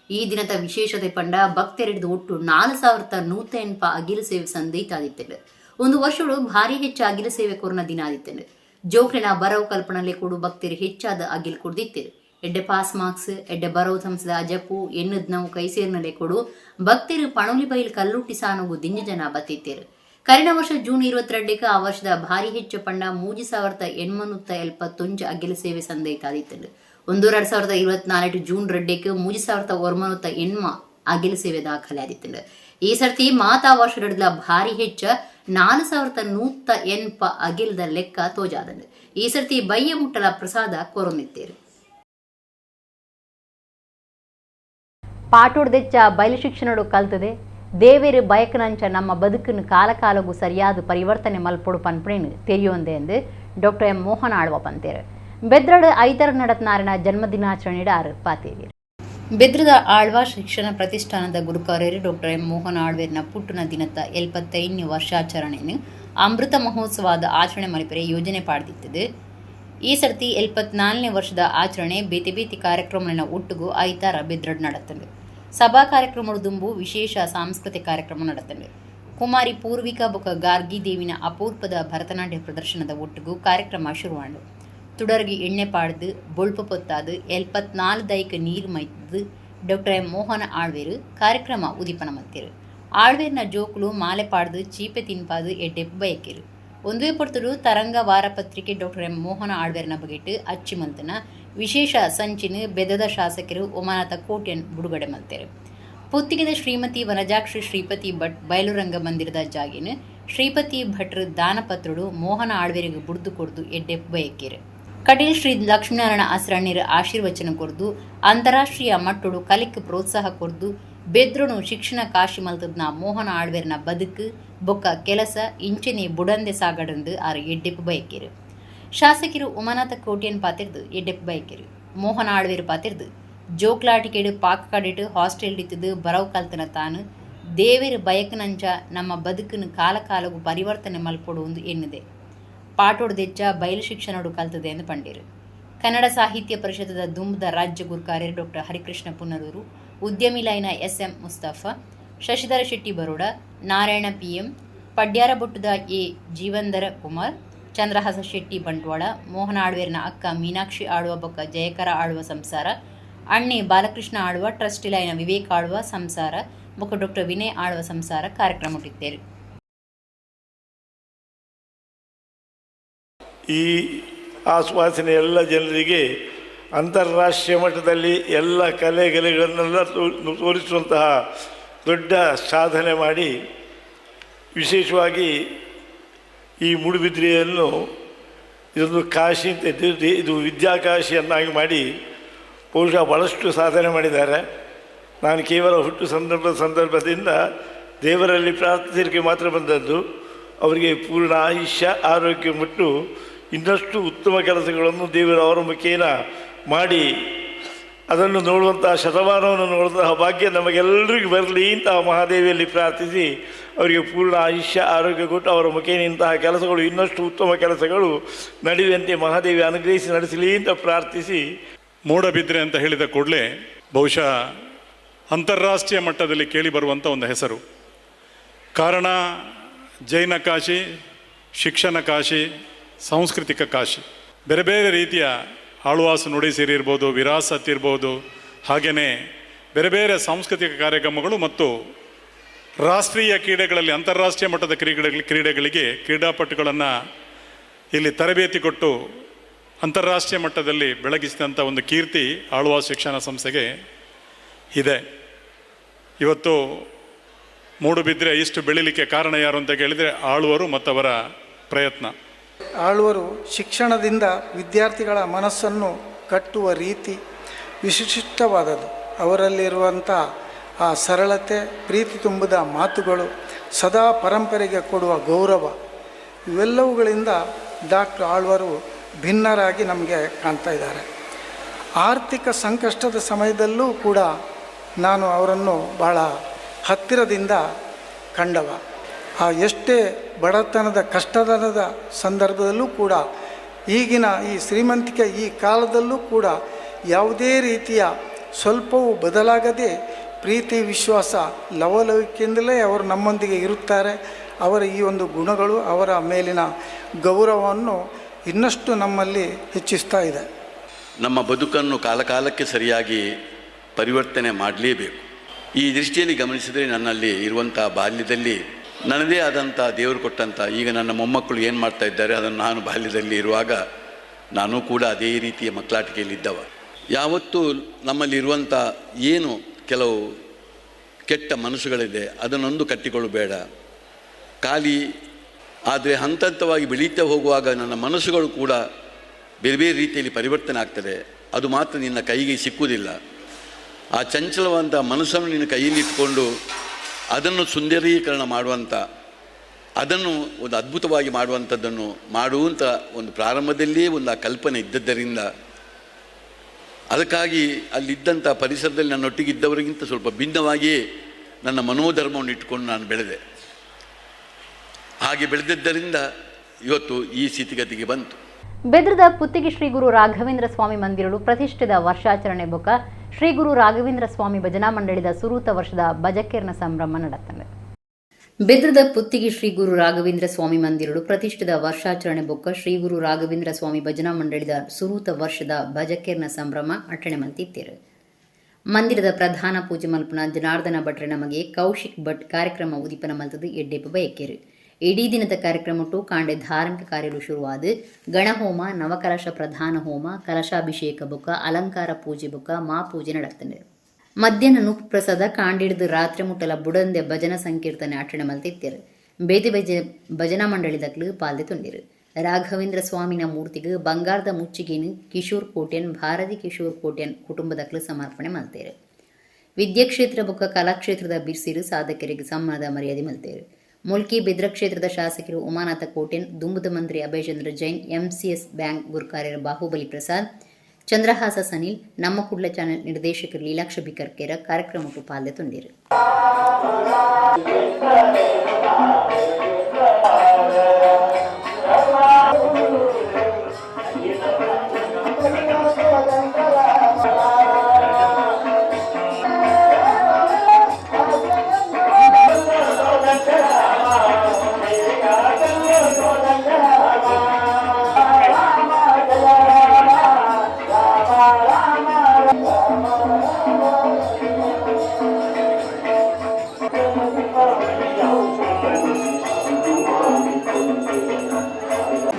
ಈ ದಿನದ ವಿಶೇಷತೆ ಪಂಡ ಭಕ್ತರಿಡ್ದು ಒಟ್ಟು 4108 ಅಗಿಲು ಸೇವೆ ಸಂದೇತಾದಿತ್ತಂಡು ಒಂದು ವರ್ಷಡು ಭಾರಿ ಹೆಚ್ಚು ಅಗಿಲು ಸೇವೆ ಕೊರನ ದಿನ ಆದಿತ್ತಂಡು ಜೋಕ್ಲಿನ ಬರವು ಕಲ್ಪನಲ್ಲೇ ಕೊಡು ಭಕ್ತರು ಹೆಚ್ಚಾದ ಅಗಿಲು ಕೊಡ್ದಿತ್ತೇರು. ಎಡ್ಡೆ ಪಾಸ್ ಮಾರ್ಕ್ಸ್ ಎಡ್ಡೆ ಬರವು ಸಂಸದ ಅಜಪ್ಪು ಎನ್ನದ್ ನಾವು ಕೈಸೇರ್ನಲ್ಲೇ ಕೊಡು ಭಕ್ತರು ಪಣೋಲಿ ಬೈಲ್ ಕಲ್ಲುಟ್ಟಿ ಸಾನುಗು ದಿಂಜ ಜನ ಬತ್ತಿತ್ತೇರು. ಕಳೆದ ವರ್ಷ ಜೂನ್ 22ಕ್ಕೆ ಆ ವರ್ಷದ ಭಾರಿ ಹೆಚ್ಚು ಪಂಡ 3870 ಅಗಿಲು ಸೇವೆ ಸಂದೇತಾದಿತ್ತಂಡು 2024 ಜೂನ್ 2ಕ್ಕೆ 3908 ಅಗಿಲು ಸೇವೆ ದಾಖಲೆ ಆದಿತ್ತಂಡು. ಈ ಸರ್ತಿ ಮಾತಾ ವರ್ಷ ನಡೆದ ಭಾರಿ ಹೆಚ್ಚ 4108 ಅಗಿಲ್ದ ಲೆಕ್ಕ ತೋಜಾದಂಡು. ಈ ಸರ್ತಿ ಬಯ್ಯ ಮುಟ್ಟಲ ಪ್ರಸಾದ ಕೊರೊಂದಿತ್ತೇರು. ಪಾಟೋಡ್ದೆಚ್ಚ ಬಯಲು ಶಿಕ್ಷಣಡು ಕಲ್ತದೆ ದೇವೇರು ಬಯಕನಂಚ ನಮ್ಮ ಬದುಕನ್ನು ಕಾಲಕಾಲಗೂ ಸರಿಯಾದ ಪರಿವರ್ತನೆ ಮಲ್ಪೊಡು ಪನ್ಪಣೇನು ತೆರೆಯೊಂದೆ ಎಂದು ಡಾಕ್ಟರ್ ಎಂ ಮೋಹನ್ ಆಳ್ವ ಪಂತೇರು. ಬೆದ್ರಡು ಐತರ ನಡತ್ನಾರಿನ ಜನ್ಮದಿನಾಚರಣೆಯ ಪಾತೇರಿಯರು. ಬೆದ್ರದ ಆಳ್ವ ಶಿಕ್ಷಣ ಪ್ರತಿಷ್ಠಾನದ ಗುರುಕಾರ್ಯರು ಡಾಕ್ಟರ್ ಎಂ ಮೋಹನ್ ಆಳ್ವೇರ್ನ ಪುಟ್ಟನ ದಿನದ 75ನೇ ವರ್ಷಾಚರಣೆಯನ್ನು ಅಮೃತ ಮಹೋತ್ಸವದ ಆಚರಣೆ ಮಲ್ಪರೆ ಯೋಜನೆ ಪಾಡ್ದಿತ್ತದು. ಈ ಸರ್ತಿ 74ನೇ ವರ್ಷದ ಆಚರಣೆ ಬೇತೆ ಬೇತಿ ಕಾರ್ಯಕ್ರಮಗಳನ್ನ ಒಟ್ಟಿಗೂ ಐತಾರ ಬೆದ್ರಡ್ ನಡತ್ತಂಡು. ಸಭಾ ಕಾರ್ಯಕ್ರಮಗಳು ದುಂಬು ವಿಶೇಷ ಸಾಂಸ್ಕೃತಿಕ ಕಾರ್ಯಕ್ರಮ ನಡತ್ತಂಡು. ಕುಮಾರಿ ಪೂರ್ವಿಕಾ ಬೊಕ ಗಾರ್ಗಿ ದೇವಿನ ಅಪೂರ್ವದ ಭರತನಾಟ್ಯ ಪ್ರದರ್ಶನದ ಒಟ್ಟಿಗೂ ಕಾರ್ಯಕ್ರಮ ಶುರುವಾಂಡು. ತುಡರ್ಗಿ ಎಣ್ಣೆ ಪಾಡ್ದು ಬೊಳ್ಪು ಪೊತ್ತಾದು 74 ದೈಕ ನೀರು ಮೈತದು ಡಾಕ್ಟರ್ ಎಂ ಮೋಹನ ಆಳ್ವೇರು ಕಾರ್ಯಕ್ರಮ ಉದಿಪನ ಮತ್ತೇರು. ಆಳ್ವೇರ್ನ ಜೋಕುಲು ಮಾಲೆ ಪಾಡ್ದು ಚೀಪೆ ತಿನ್ಪಾದು ಎಡ್ಡೆಪ್ಪು ಬಯಕೇರು. ಒಂದುವೇ ಪೊರ್ತುಡು ತರಂಗ ವಾರಪತ್ರಿಕೆ ಡಾಕ್ಟರ್ ಎಂ ಮೋಹನ ಆಳ್ವೇರ್ನ ಬಗೆಟ್ಟು ಅಚ್ಚಿಮಂತನ ವಿಶೇಷ ಸಂಚಿನ ಬೆದದ ಶಾಸಕರು ಒಮಾನತ ಕೋಟ್ಯನ್ ಬಿಡುಗಡೆ ಮಲ್ತೇರು. ಪುತ್ತಿಗೆದ ಶ್ರೀಮತಿ ವನಜಾಕ್ಷಿ ಶ್ರೀಪತಿ ಭಟ್ ಬಯಲುರಂಗ ಮಂದಿರದ ಜಾಗಿನ ಶ್ರೀಪತಿ ಭಟ್ರು ದಾನಪತ್ರುಡು ಮೋಹನ ಆಳ್ವೇರಿಗೆ ಬುಡ್ದು ಕೊಡ್ದು ಎಡ್ಡೆಪ್ಪು ಬಯಕೇರು. ಕಟೀಲ್ ಶ್ರೀ ಲಕ್ಷ್ಮೀನಾರಾಯಣ ಆಸ್ರಾಣ್ಯರ ಆಶೀರ್ವಚನ ಕೊರ್ದು ಅಂತಾರಾಷ್ಟ್ರೀಯ ಮಟ್ಟುಡು ಕಲಿಕೆ ಪ್ರೋತ್ಸಾಹ ಕೊರ್ದು ಬೆದ್ರುನು ಶಿಕ್ಷಣ ಕಾಶಿ ಮಲ್ತದ್ನ ಮೋಹನ ಆಳ್ವೇರ್ನ ಬದುಕು ಬೊಕ್ಕ ಕೆಲಸ ಇಂಚೆನೆ ಬುಡಂದೆ ಸಾಗಡಂದು ಆರು ಎಡ್ಡೆಪ್ಪು ಬಯಕೇರು. ಶಾಸಕರು ಉಮಾನಾಥ ಕೋಟ್ಯನ್ ಪಾತಿರ್ದು ಎಡ್ಡೆಪ್ಪು ಬಯಕೇರು. ಮೋಹನ ಆಳ್ವೇರು ಪಾತಿರ್ದು ಜೋಕ್ಲಾಟಿಕೆಡು ಪಾಕ್ ಕಾಡಿಟ್ಟು ಹಾಸ್ಟೆಲ್ ಇತ್ತದು ಬರವು ಕಲ್ತನ ತಾನು ದೇವೇರು ಬಯಕನಂಚ ನಮ್ಮ ಬದುಕನ್ನು ಕಾಲಕಾಲಗೂ ಪರಿವರ್ತನೆ ಮಲ್ಪೊಡು ಒಂದು ಎನ್ನಿದೆ ಪಾಟೋಡ್ದೆಚ್ಚ ಬಯಲು ಶಿಕ್ಷಣಡು ಕಲ್ತದೆ ಎಂದು ಪಂಡೇರು. ಕನ್ನಡ ಸಾಹಿತ್ಯ ಪರಿಷತ್ತದ ದುಂಬದ ರಾಜ್ಯ ಗುರುಕಾರ್ಯರು ಡಾಕ್ಟರ್ ಹರಿಕೃಷ್ಣ ಪುನರೂರು, ಉದ್ಯಮಿ ಲೈನ ಎಸ್.ಎಂ. ಮುಸ್ತಫಾ, ಶಶಿಧರ ಶೆಟ್ಟಿ ಬರೋಡ, ನಾರಾಯಣ ಪಿಎಂ, ಪಡ್ಯಾರ ಬೊಟ್ಟುದ ಎ. ಜೀವಂದರ ಕುಮಾರ್, ಚಂದ್ರಹಾಸ ಶೆಟ್ಟಿ ಬಂಟ್ವಾಳ, ಮೋಹನ ಆಳ್ವೇರ್ನ ಅಕ್ಕ ಮೀನಾಕ್ಷಿ ಆಳ್ವ ಬೊಕ್ಕ ಜಯಕರ ಆಳ್ವ ಸಂಸಾರ, ಅಣ್ಣೆ ಬಾಲಕೃಷ್ಣ ಆಳ್ವ, ಟ್ರಸ್ಟಿ ಲೈನ ವಿವೇಕ್ ಆಳ್ವ ಸಂಸಾರ ಬೊಕ್ಕ ಡಾಕ್ಟರ್ ವಿನಯ್ ಆಳ್ವ ಸಂಸಾರ ಕಾರ್ಯಕ್ರಮ ಇಟ್ಟಿದ್ದೇರು. ಈ ಆಶ್ವಾಸನೆ ಎಲ್ಲ ಜನರಿಗೆ ಅಂತಾರಾಷ್ಟ್ರೀಯ ಮಟ್ಟದಲ್ಲಿ ಎಲ್ಲ ಕಲೆಗಳನ್ನೆಲ್ಲ ತೋರಿಸುವಂತಹ ದೊಡ್ಡ ಸಾಧನೆ ಮಾಡಿ ವಿಶೇಷವಾಗಿ ಈ ಮೂಡುಬಿದ್ರೆಯನ್ನು ಇದೊಂದು ಕಾಶಿ ಅಂತ ಇದು ವಿದ್ಯಾಕಾಶಿಯನ್ನಾಗಿ ಮಾಡಿ ಬಹುಶಃ ಭಾಳಷ್ಟು ಸಾಧನೆ ಮಾಡಿದ್ದಾರೆ. ನಾನು ಕೇವಲ ಹುಟ್ಟು ಸಂದರ್ಭದಿಂದ ದೇವರಲ್ಲಿ ಪ್ರಾರ್ಥಿಸಲಿಕ್ಕೆ ಮಾತ್ರ ಬಂದದ್ದು. ಅವರಿಗೆ ಪೂರ್ಣ ಆಯುಷ್ಯ ಆರೋಗ್ಯ ಮತ್ತು ಇನ್ನಷ್ಟು ಉತ್ತಮ ಕೆಲಸಗಳನ್ನು ದೇವರು ಅವರ ಮುಖೇನ ಮಾಡಿ ಅದನ್ನು ನೋಡುವಂತಹ ಶತಮಾನವನ್ನು ನೋಡುವಂತಹ ಭಾಗ್ಯ ನಮಗೆಲ್ಲರಿಗೂ ಬರಲಿ ಇಂತಹ ಮಹಾದೇವಿಯಲ್ಲಿ ಪ್ರಾರ್ಥಿಸಿ ಅವರಿಗೆ ಪೂರ್ಣ ಆಯುಷ್ಯ ಆರೋಗ್ಯ ಕೊಟ್ಟು ಅವರ ಮುಖೇನ ಇಂತಹ ಕೆಲಸಗಳು ಇನ್ನಷ್ಟು ಉತ್ತಮ ಕೆಲಸಗಳು ನಡೆಯುವಂತೆ ಮಹಾದೇವಿ ಅನುಗ್ರಹಿಸಿ ನಡೆಸಲಿ ಅಂತ ಪ್ರಾರ್ಥಿಸಿ. ಮೂಡಬಿದ್ರೆ ಅಂತ ಹೇಳಿದ ಕೂಡಲೇ ಬಹುಶಃ ಅಂತಾರಾಷ್ಟ್ರೀಯ ಮಟ್ಟದಲ್ಲಿ ಕೇಳಿಬರುವಂಥ ಒಂದು ಹೆಸರು. ಕಾರಣ ಜೈನ ಕಾಶಿ, ಶಿಕ್ಷಣ ಕಾಶಿ, ಸಾಂಸ್ಕೃತಿಕ ಕಾಶಿ. ಬೇರೆ ಬೇರೆ ರೀತಿಯ ಆಳ್ವಾಸ ನುಡಿ ಸೇರಿ ಇರ್ಬೋದು, ವಿರಾಸತ್ ಇರ್ಬೋದು, ಹಾಗೆಯೇ ಬೇರೆ ಬೇರೆ ಸಾಂಸ್ಕೃತಿಕ ಕಾರ್ಯಕ್ರಮಗಳು ಮತ್ತು ರಾಷ್ಟ್ರೀಯ ಕ್ರೀಡೆಗಳಲ್ಲಿ ಅಂತಾರಾಷ್ಟ್ರೀಯ ಮಟ್ಟದ ಕ್ರೀಡೆಗಳಿಗೆ ಕ್ರೀಡಾಪಟುಗಳನ್ನು ಇಲ್ಲಿ ತರಬೇತಿ ಕೊಟ್ಟು ಅಂತಾರಾಷ್ಟ್ರೀಯ ಮಟ್ಟದಲ್ಲಿ ಬೆಳಗಿಸಿದಂಥ ಒಂದು ಕೀರ್ತಿ ಆಳ್ವಾಸ್ ಶಿಕ್ಷಣ ಸಂಸ್ಥೆಗೆ ಇದೆ. ಇವತ್ತು ಮೂಡುಬಿದ್ರೆ ಇಷ್ಟು ಬೆಳೀಲಿಕ್ಕೆ ಕಾರಣ ಯಾರು ಅಂತ ಕೇಳಿದರೆ ಆಳ್ವರು ಮತ್ತು ಅವರ ಪ್ರಯತ್ನ. ಆಳ್ವರು ಶಿಕ್ಷಣದಿಂದ ವಿದ್ಯಾರ್ಥಿಗಳ ಮನಸ್ಸನ್ನು ಕಟ್ಟುವ ರೀತಿ ವಿಶಿಷ್ಟವಾದದ್ದು. ಅವರಲ್ಲಿರುವಂಥ ಆ ಸರಳತೆ, ಪ್ರೀತಿ ತುಂಬಿದ ಮಾತುಗಳು, ಸದಾ ಪರಂಪರೆಗೆ ಕೊಡುವ ಗೌರವ, ಇವೆಲ್ಲವುಗಳಿಂದ ಡಾಕ್ಟರ್ ಆಳ್ವರು ಭಿನ್ನರಾಗಿ ನಮಗೆ ಕಾಣ್ತಾ ಇದ್ದಾರೆ. ಆರ್ಥಿಕ ಸಂಕಷ್ಟದ ಸಮಯದಲ್ಲೂ ಕೂಡ ನಾನು ಅವರನ್ನು ಭಾಳ ಹತ್ತಿರದಿಂದ ಕಂಡವ. ಎಷ್ಟೇ ಬಡತನದ ಕಷ್ಟದ ಸಂದರ್ಭದಲ್ಲೂ ಕೂಡ, ಈಗಿನ ಈ ಶ್ರೀಮಂತಿಕೆ ಈ ಕಾಲದಲ್ಲೂ ಕೂಡ ಯಾವುದೇ ರೀತಿಯ ಸ್ವಲ್ಪವೂ ಬದಲಾಗದೆ ಪ್ರೀತಿ, ವಿಶ್ವಾಸ, ಲವಲವಿಕೆಯಿಂದಲೇ ಅವರು ನಮ್ಮೊಂದಿಗೆ ಇರುತ್ತಾರೆ. ಅವರ ಈ ಒಂದು ಗುಣಗಳು ಅವರ ಮೇಲಿನ ಗೌರವವನ್ನು ಇನ್ನಷ್ಟು ನಮ್ಮಲ್ಲಿ ಹೆಚ್ಚಿಸ್ತಾ ಇದೆ. ನಮ್ಮ ಬದುಕನ್ನು ಕಾಲಕಾಲಕ್ಕೆ ಸರಿಯಾಗಿ ಪರಿವರ್ತನೆ ಮಾಡಲೇಬೇಕು. ಈ ದೃಷ್ಟಿಯಲ್ಲಿ ಗಮನಿಸಿದರೆ ನನ್ನಲ್ಲಿ ಇರುವಂಥ ಬಾಲ್ಯದಲ್ಲಿ ನನ್ನದೇ ಆದಂಥ ದೇವರು ಕೊಟ್ಟಂಥ, ಈಗ ನನ್ನ ಮೊಮ್ಮಕ್ಕಳು ಏನು ಮಾಡ್ತಾ ಇದ್ದಾರೆ ಅದನ್ನು ನಾನು ಬಾಲ್ಯದಲ್ಲಿ ಇರುವಾಗ ನಾನು ಕೂಡ ಅದೇ ರೀತಿಯ ಮಕ್ಕಳಾಟಿಕೆಯಲ್ಲಿದ್ದವ. ಯಾವತ್ತೂ ನಮ್ಮಲ್ಲಿರುವಂಥ ಏನು ಕೆಲವು ಕೆಟ್ಟ ಮನಸ್ಸುಗಳಿದೆ ಅದನ್ನೊಂದು ಕಟ್ಟಿಕೊಳ್ಳಬೇಡ. ಖಾಲಿ ಆದರೆ ಹಂತ ಹಂತವಾಗಿ ಬೆಳೀತಾ ಹೋಗುವಾಗ ನನ್ನ ಮನಸ್ಸುಗಳು ಕೂಡ ಬೇರೆ ಬೇರೆ ರೀತಿಯಲ್ಲಿ ಪರಿವರ್ತನೆ ಆಗ್ತದೆ. ಅದು ಮಾತ್ರ ನಿನ್ನ ಕೈಗೆ ಸಿಕ್ಕುವುದಿಲ್ಲ. ಆ ಚಂಚಲವಾದ ಮನಸ್ಸನ್ನು ನಿನ್ನ ಕೈಯಲ್ಲಿಟ್ಟುಕೊಂಡು ಅದನ್ನು ಸುಂದರೀಕರಣ ಮಾಡುವಂಥ, ಅದನ್ನು ಒಂದು ಅದ್ಭುತವಾಗಿ ಮಾಡುವಂಥದ್ದನ್ನು ಮಾಡುವಂಥ ಒಂದು ಪ್ರಾರಂಭದಲ್ಲಿಯೇ ಒಂದು ಆ ಕಲ್ಪನೆ ಇದ್ದದ್ದರಿಂದ ಅದಕ್ಕಾಗಿ ಅಲ್ಲಿದ್ದಂಥ ಪರಿಸರದಲ್ಲಿ ನನ್ನೊಟ್ಟಿಗಿದ್ದವರಿಗಿಂತ ಸ್ವಲ್ಪ ಭಿನ್ನವಾಗಿಯೇ ನನ್ನ ಮನೋಧರ್ಮವನ್ನು ಇಟ್ಟುಕೊಂಡು ನಾನು ಬೆಳೆದೆ. ಹಾಗೆ ಬೆಳೆದಿದ್ದರಿಂದ ಇವತ್ತು ಈ ಸ್ಥಿತಿಗತಿಗೆ ಬಂತು. ಬೆದ್ರದ ಪುತ್ತಿಗೆ ಶ್ರೀ ಗುರು ರಾಘವೇಂದ್ರ ಸ್ವಾಮಿ ಮಂದಿರಗಳು ಪ್ರತಿಷ್ಠಿತ ವರ್ಷಾಚರಣೆ ಬೊಕ್ಕ ಶ್ರೀ ಗುರು ರಾಘವೇಂದ್ರ ಸ್ವಾಮಿ ಭಜನಾ ಮಂಡಳಿದ ಸುರೂತ ವರ್ಷದ ಭಜಕೀರ್ನ ಸಂಭ್ರಮ ನಡೆತದೆ. ಬೆದ್ರದ ಪುತ್ತಿಗೆ ಶ್ರೀ ಗುರು ರಾಘವೇಂದ್ರ ಸ್ವಾಮಿ ಮಂದಿರಗಳು ಪ್ರತಿಷ್ಠಿತ ವರ್ಷಾಚರಣೆ ಬೊಕ್ಕ ಶ್ರೀ ಗುರು ರಾಘವೇಂದ್ರ ಸ್ವಾಮಿ ಭಜನಾ ಮಂಡಳಿದ ಸುರೂತ ವರ್ಷದ ಭಜಕೀರ್ನ ಸಂಭ್ರಮ ಅಟ್ಟಣೆ ಮಂತಿತ್ತೇರು. ಮಂದಿರದ ಪ್ರಧಾನ ಪೂಜೆ ಮಲ್ಪನ ಜನಾರ್ದನ ಭಟ್ರ ನಮಗೆ ಕೌಶಿಕ್ ಭಟ್ ಕಾರ್ಯಕ್ರಮ ಉದೀಪನ ಮಲ್ತದು ಎಡ್ಡೆಪ್ಪ ಬಯಕೇರು. ಇಡೀ ದಿನದ ಕಾರ್ಯಕ್ರಮಟ್ಟು ಕಾಂಡೆ ಧಾರ್ಮಿಕ ಕಾರ್ಯಗಳು ಶುರುವಾದ ಗಣಹೋಮ, ನವಕಲಶ ಪ್ರಧಾನ ಹೋಮ, ಕಲಶಾಭಿಷೇಕ ಬೊಕ್ಕ ಅಲಂಕಾರ ಪೂಜೆ ಬೊಕ್ಕ ಮಾ ಪೂಜೆ ನಡೆತಂಡೆ. ಮಧ್ಯಾಹ್ನ ನುಪ್ಪು ಪ್ರಸಾದ ಕಾಂಡಿಡಿದು ರಾತ್ರಿ ಮುಟ್ಟಲ ಬುಡಂದೆ ಭಜನಾ ಸಂಕೀರ್ತನೆ ಅಟ್ಟಣೆ ಮಲ್ತಿತ್ತೇರು. ಬೇದಿ ಭಜನಾ ಮಂಡಳಿದಕ್ಲು ಪಾಲ್ದೆ ತುಂಡಿರು. ರಾಘವೇಂದ್ರ ಸ್ವಾಮಿನ ಮೂರ್ತಿಗೆ ಬಂಗಾರದ ಮುಚ್ಚಿಗೆನು ಕಿಶೋರ್ ಕೋಟ್ಯನ್, ಭಾರತಿ ಕಿಶೋರ್ ಕೋಟ್ಯನ್ ಕುಟುಂಬದಕ್ಲು ಸಮರ್ಪಣೆ ಮಲ್ತೇರು. ವಿದ್ಯಾಕ್ಷೇತ್ರ ಬೊಕ್ಕ ಕಲಾಕ್ಷೇತ್ರದ ಬಿರ್ಸಿರು ಸಾಧಕರಿಗೆ ಸಮ್ಮಾನದ ಮರ್ಯಾದೆ ಮಲ್ತೇರು. ಮುಲ್ಕಿ ಬಿದ್ರ ಕ್ಷೇತ್ರದ ಶಾಸಕರು ಉಮಾನಾಥ ಕೋಟ್ಯನ್, ದುಂಬುದ ಮಂತ್ರಿ ಅಭಯಚಂದ್ರ ಜೈನ್, ಎಂಸಿಎಸ್ ಬ್ಯಾಂಕ್ ಗುರುಕಾರ್ಯರ ಬಾಹುಬಲಿ ಪ್ರಸಾದ್, ಚಂದ್ರಹಾಸ ಸನಿಲ್, ನಮ್ಮ ಕುಡ್ಲ ಚಾನೆಲ್ ನಿರ್ದೇಶಕರು ಲೀಲಾಕ್ಷ ಬಿಕರ್ಕೇರ ಕಾರ್ಯಕ್ರಮಕ್ಕೂ ಪಾಲ್ದೆ ತುಂಡಿರು.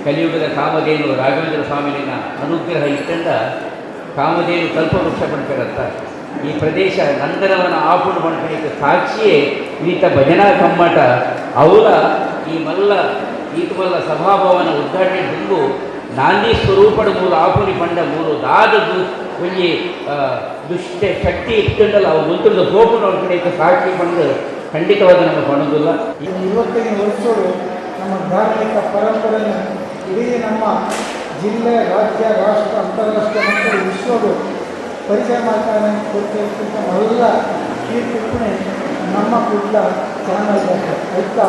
ಕಲಿಯುಗದ ಕಾಮಧೇನು ರಾಘವೇಂದ್ರ ಸ್ವಾಮಿನ ಅನುಗ್ರಹ ಇಟ್ಟಂದ ಕಾಮಧೇನು ಕಲ್ಪವೃಕ್ಷ ಪಂಚರಂತ ಈ ಪ್ರದೇಶ ನಂದನವನ ಆಪುಣ ಪಂಚನಿಗೆ ಸಾಕ್ಷಿಯೇ ಈತ ಭಜನಾ ಕಮ್ಮಟ ಅವರ ಈ ಮಲ್ಲ ಈತಮಲ್ಲ ಸಭಾಭವನ ಉದ್ಘಾಟನೆ ಹಿಂಗು ನಾಂದಿ ಸ್ವರೂಪದ ಮೂಲ ಆಪುನಿ ಪಂಡ ಮೂರು ದಾದದು ಒಂಜಿ ದುಷ್ಟ ಶಕ್ತಿ ಇಟ್ಟಂಡಲ್ಲ ಅವು ಮುಂತುದ ಹೋಪು ನೋಡ್ಕಡೆ ಸಾಕ್ಷಿ ಪಂಡು ಖಂಡಿತವಾದ ನಮಗೆ ಪಣೋದಿಲ್ಲ. 25 ವರ್ಷಗಳು ನಮ್ಮ ಧಾರ್ಮಿಕ ಪರಂಪರೆಯನ್ನು ಇಡೀ ನಮ್ಮ ಜಿಲ್ಲೆ, ರಾಜ್ಯ, ರಾಷ್ಟ್ರ, ಅಂತಾರಾಷ್ಟ್ರ ಮತ್ತು ವಿಶ್ವದ ಪರಿಚಯ ಮಾಡ್ತಾನೆ ಕೊಡ್ತಿರ್ತಕ್ಕಂಥ ಎಲ್ಲ ಕೀರ್ತಿಪುಣೆ ನಮ್ಮ ಕುಡ್ಲ ಚಾನಲ್ ಆಯ್ತಾ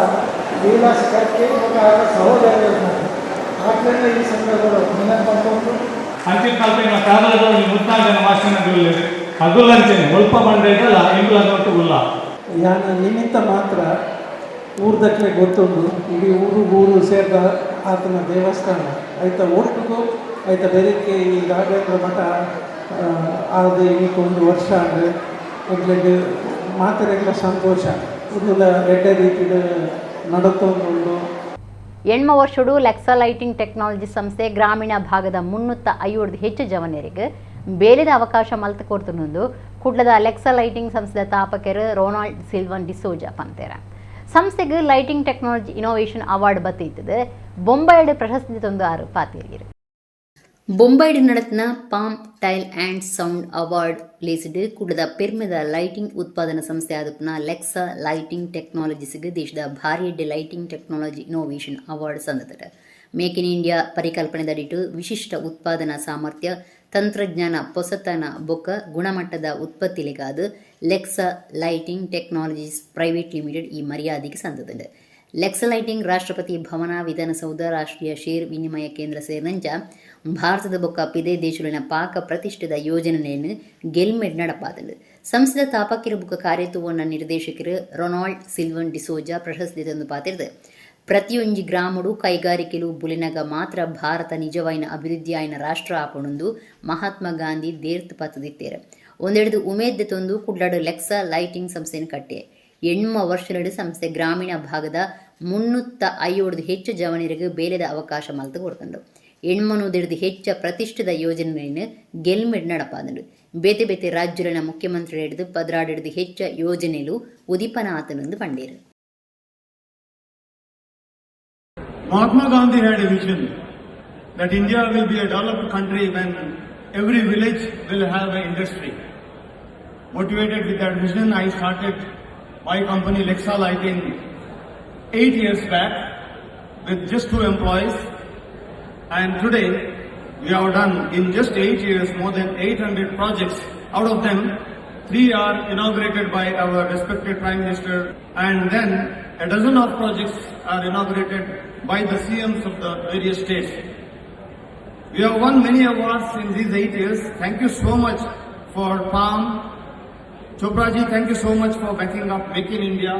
ವಿಲಾಸ್ ಕರ್ಕೆ ಸಹೋದರರು ಆದ್ದರಿಂದ ಈ ಸಂದರ್ಭದಲ್ಲಿ ನೆನಪು ಅಂಚಿನ ಕಾಲದ ಕಾಲದಲ್ಲಿ 34 ಜನ ಮಾಸ್ಟರ್ಗಳು ಹಗುಲಂಚನೆ ಸ್ವಲ್ಪ ಮಂಡೈದಲ್ಲ ಇಂಗ್ಲಂಡ್ ಉಲ್ಲ ಯಾನ ನಿಮಿತ್ತ ಮಾತ್ರ ಊರ್ದಕ್ಕೆ ಗೊತ್ತುಂಡು ಇಡೀ ಊರು ಸೇರಿದ ಆತನ ದೇವಸ್ಥಾನ ಆಯ್ತಾ ಒಟ್ಟಿಗೂ ಆಯ್ತಾ ಬೆದಕ್ಕೆ ಈ ರಾಘವೇಂದ್ರ ಮಠ ಅದು ಈಗ 1 ವರ್ಷ ಅಂದರೆ ಇಟ್ಲಿಗೆ ಮಾತ್ರೆಗಳ ಸಂತೋಷ ಇದೆಲ್ಲ ಎಡ್ಡೆ ರೀತಿಯ ನಡುತ್ತೊಂದು. 8 ವರ್ಷಡು ಲೆಕ್ಸಾ ಲೈಟಿಂಗ್ ಟೆಕ್ನಾಲಜಿ ಸಂಸ್ಥೆ ಗ್ರಾಮೀಣ ಭಾಗದ 350 ಹೆಚ್ಚು ಜವನಿಯರಿಗೆ ಬೇರೆದ ಅವಕಾಶ ಮಲ್ತು ಕೊಡ್ತುಂದು ಕುಡ್ಲದ ಲೆಕ್ಸಾ ಲೈಟಿಂಗ್ ಸಂಸ್ಥೆದ ತಾಪಕರು ರೊನಾಲ್ಡ್ ಸಿಲ್ವನ್ ಡಿಸೋಜಾ ಪಂತೇರ. ಸಂಸ್ಥೆಗೆ ಲೈಟಿಂಗ್ ಟೆಕ್ನಾಲಜಿ ಇನೋವೇಷನ್ ಅವಾರ್ಡ್ ಬತ್ತಿತ್ತದೆ. ಬೊಂಬೈಡ್ ಪ್ರಶಸ್ತಿ ತಂದು 6 ಪಾತಿರಿಯರು. ಬೊಂಬೈಡ್ നടത്തുന്ന palm tile and sound award ಲೇಸಿಡ್ ಕೂಡದ ಪೆರ್ಮೆದ ಲೈಟಿಂಗ್ ಉತ್ಪಾದನಾ ಸಂಸ್ಥೆ ಆದಪ್ಪನ ಲೆಕ್ಸಾ ಲೈಟಿಂಗ್ ಟೆಕ್ನಾಲಜೀಸ್ಗೆ ದೇಶದ ಭಾರಿ ಲೈಟಿಂಗ್ ಟೆಕ್ನಾಲಜಿ ಇನೋವೇಷನ್ ಅವಾರ್ಡ್ ಸಂದತට ಮೇಕ್ ಇನ್ ಇಂಡಿಯಾ ಪರಿಕಲ್ಪನೆದಡಿಟ್ಟು ವಿಶಿಷ್ಟ ಉತ್ಪಾದನಾ ಸಾಮರ್ಥ್ಯ ತಂತ್ರಜ್ಞಾನ ಪೊಸತನ ಬೊಕ್ಕ ಗುಣಮಟ್ಟದ ಉತ್ಪತ್ತಿಲೆಗಾದ Lexa Lighting Technologies Private Limited ಈ ಮರ್ಯಾದೆಗೆ ಸಂದತಂಡೆ ಲೆಕ್ಸಾ ಲೈಟಿಂಗ್ ರಾಷ್ಟ್ರಪತಿ ಭವನ ವಿಧಾನಸೌಧ ರಾಷ್ಟ್ರೀಯ ಶೇರ್ ವಿನಿಮಯ ಕೇಂದ್ರ ಸೇರಿದಂಚ ಭಾರತದ ಬೊಕ್ಕ ಪಿದೇ ದೇಶಗಳಿನ ಪಾಕ ಪ್ರತಿಷ್ಠಿತ ಯೋಜನೆಯನ್ನು ಗೆಲ್ಮೆಡ್ ನಡಪಾದಲು ಸಂಸ್ಥೆದ ತಾಪಕಿರ ಬುಕ್ಕ ಕಾರ್ಯತುವನ್ನ ನಿರ್ದೇಶಕರು ರೊನಾಲ್ಡ್ ಸಿಲ್ವನ್ ಡಿಸೋಜಾ ಪ್ರಶಸ್ತಿ ತಂದು ಪಾತಿರ್ದು ಪ್ರತಿಯೊಂಜಿ ಗ್ರಾಮಡು ಕೈಗಾರಿಕೆಲು ಬುಲಿನಗ ಮಾತ್ರ ಭಾರತ ನಿಜವಾಯಿನ ಅಭಿವೃದ್ಧಿ ಆಯ್ನ ರಾಷ್ಟ್ರ ಆಪಣೊಂದು ಮಹಾತ್ಮ ಗಾಂಧಿ ದೇರ್ತ್ ಪತ್ತದಿತ್ತೇರು ಒಂದೆರಡು ಉಮೇದ್ ತೊಂದು ಕುಡ್ಲಾಡು ಲೆಕ್ಸಾ ಲೈಟಿಂಗ್ ಸಂಸ್ಥೆಯನ್ನು ಕಟ್ಟೆ 8 ವರ್ಷದ ಸಂಸ್ಥೆ ಗ್ರಾಮೀಣ ಭಾಗದ 350 ಹೆಚ್ಚು ಜವನಿರಿಗೆ ಬೇಲೆದ ಅವಕಾಶ ಮಲ್ತು ಕೊಡ್ತಂಡು 800 ಹೆಚ್ಚು ಪ್ರತಿಷ್ಠಿತ ಯೋಜನೆಯನ್ನು ಗೆಲ್ಮೆಡ್ ನಡಪಾದನು ಬೇತೆ ಬೇತೆ ರಾಜ್ಯಗಳ ಮುಖ್ಯಮಂತ್ರಿ ಹಿಡಿದು 16 ಹೆಚ್ಚು ಯೋಜನೆಲು ಉದಿಪನಾಥನೊಂದು ಪಂಡೇರು. Mahatma Gandhi had a vision that India will be a developed country when every village will have an industry. Motivated with that vision, I started my company Lexa Lighting 8 years back with just 2 employees, and today we have done in just 8 years more than 800 projects. Out of them 3 are inaugurated by our respected Prime Minister, and then a dozen of projects are inaugurated by the CMs of the various states. We have won many awards in these 8 years. Thank you so much for PAM. Chopra ji, thank you so much for backing up Make in India.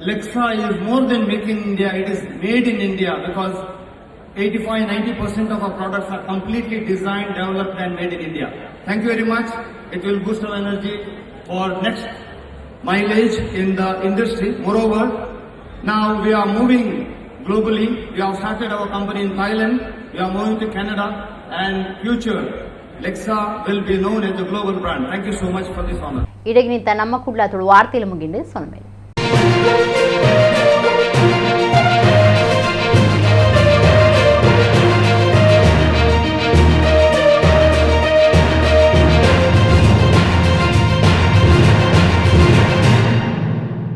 Lexa is more than Make in India, it is made in India because 85-90% of our products are completely designed, developed and made in India. Thank you very much. It will boost our energy for next mileage in the industry. Moreover, now we are moving globally. We have started our company in Thailand. We are moving to Canada and future Lexa will be known as a global brand. Thank you so much for this honor. ಇಡಗಿನಿಂದ ನಮ್ಮ ಕುಡ್ಲಾತುಳು ವಾರ್ತೆಲು ಮುಗಿಂಡು ಸೊನ್ಮೇಲೆ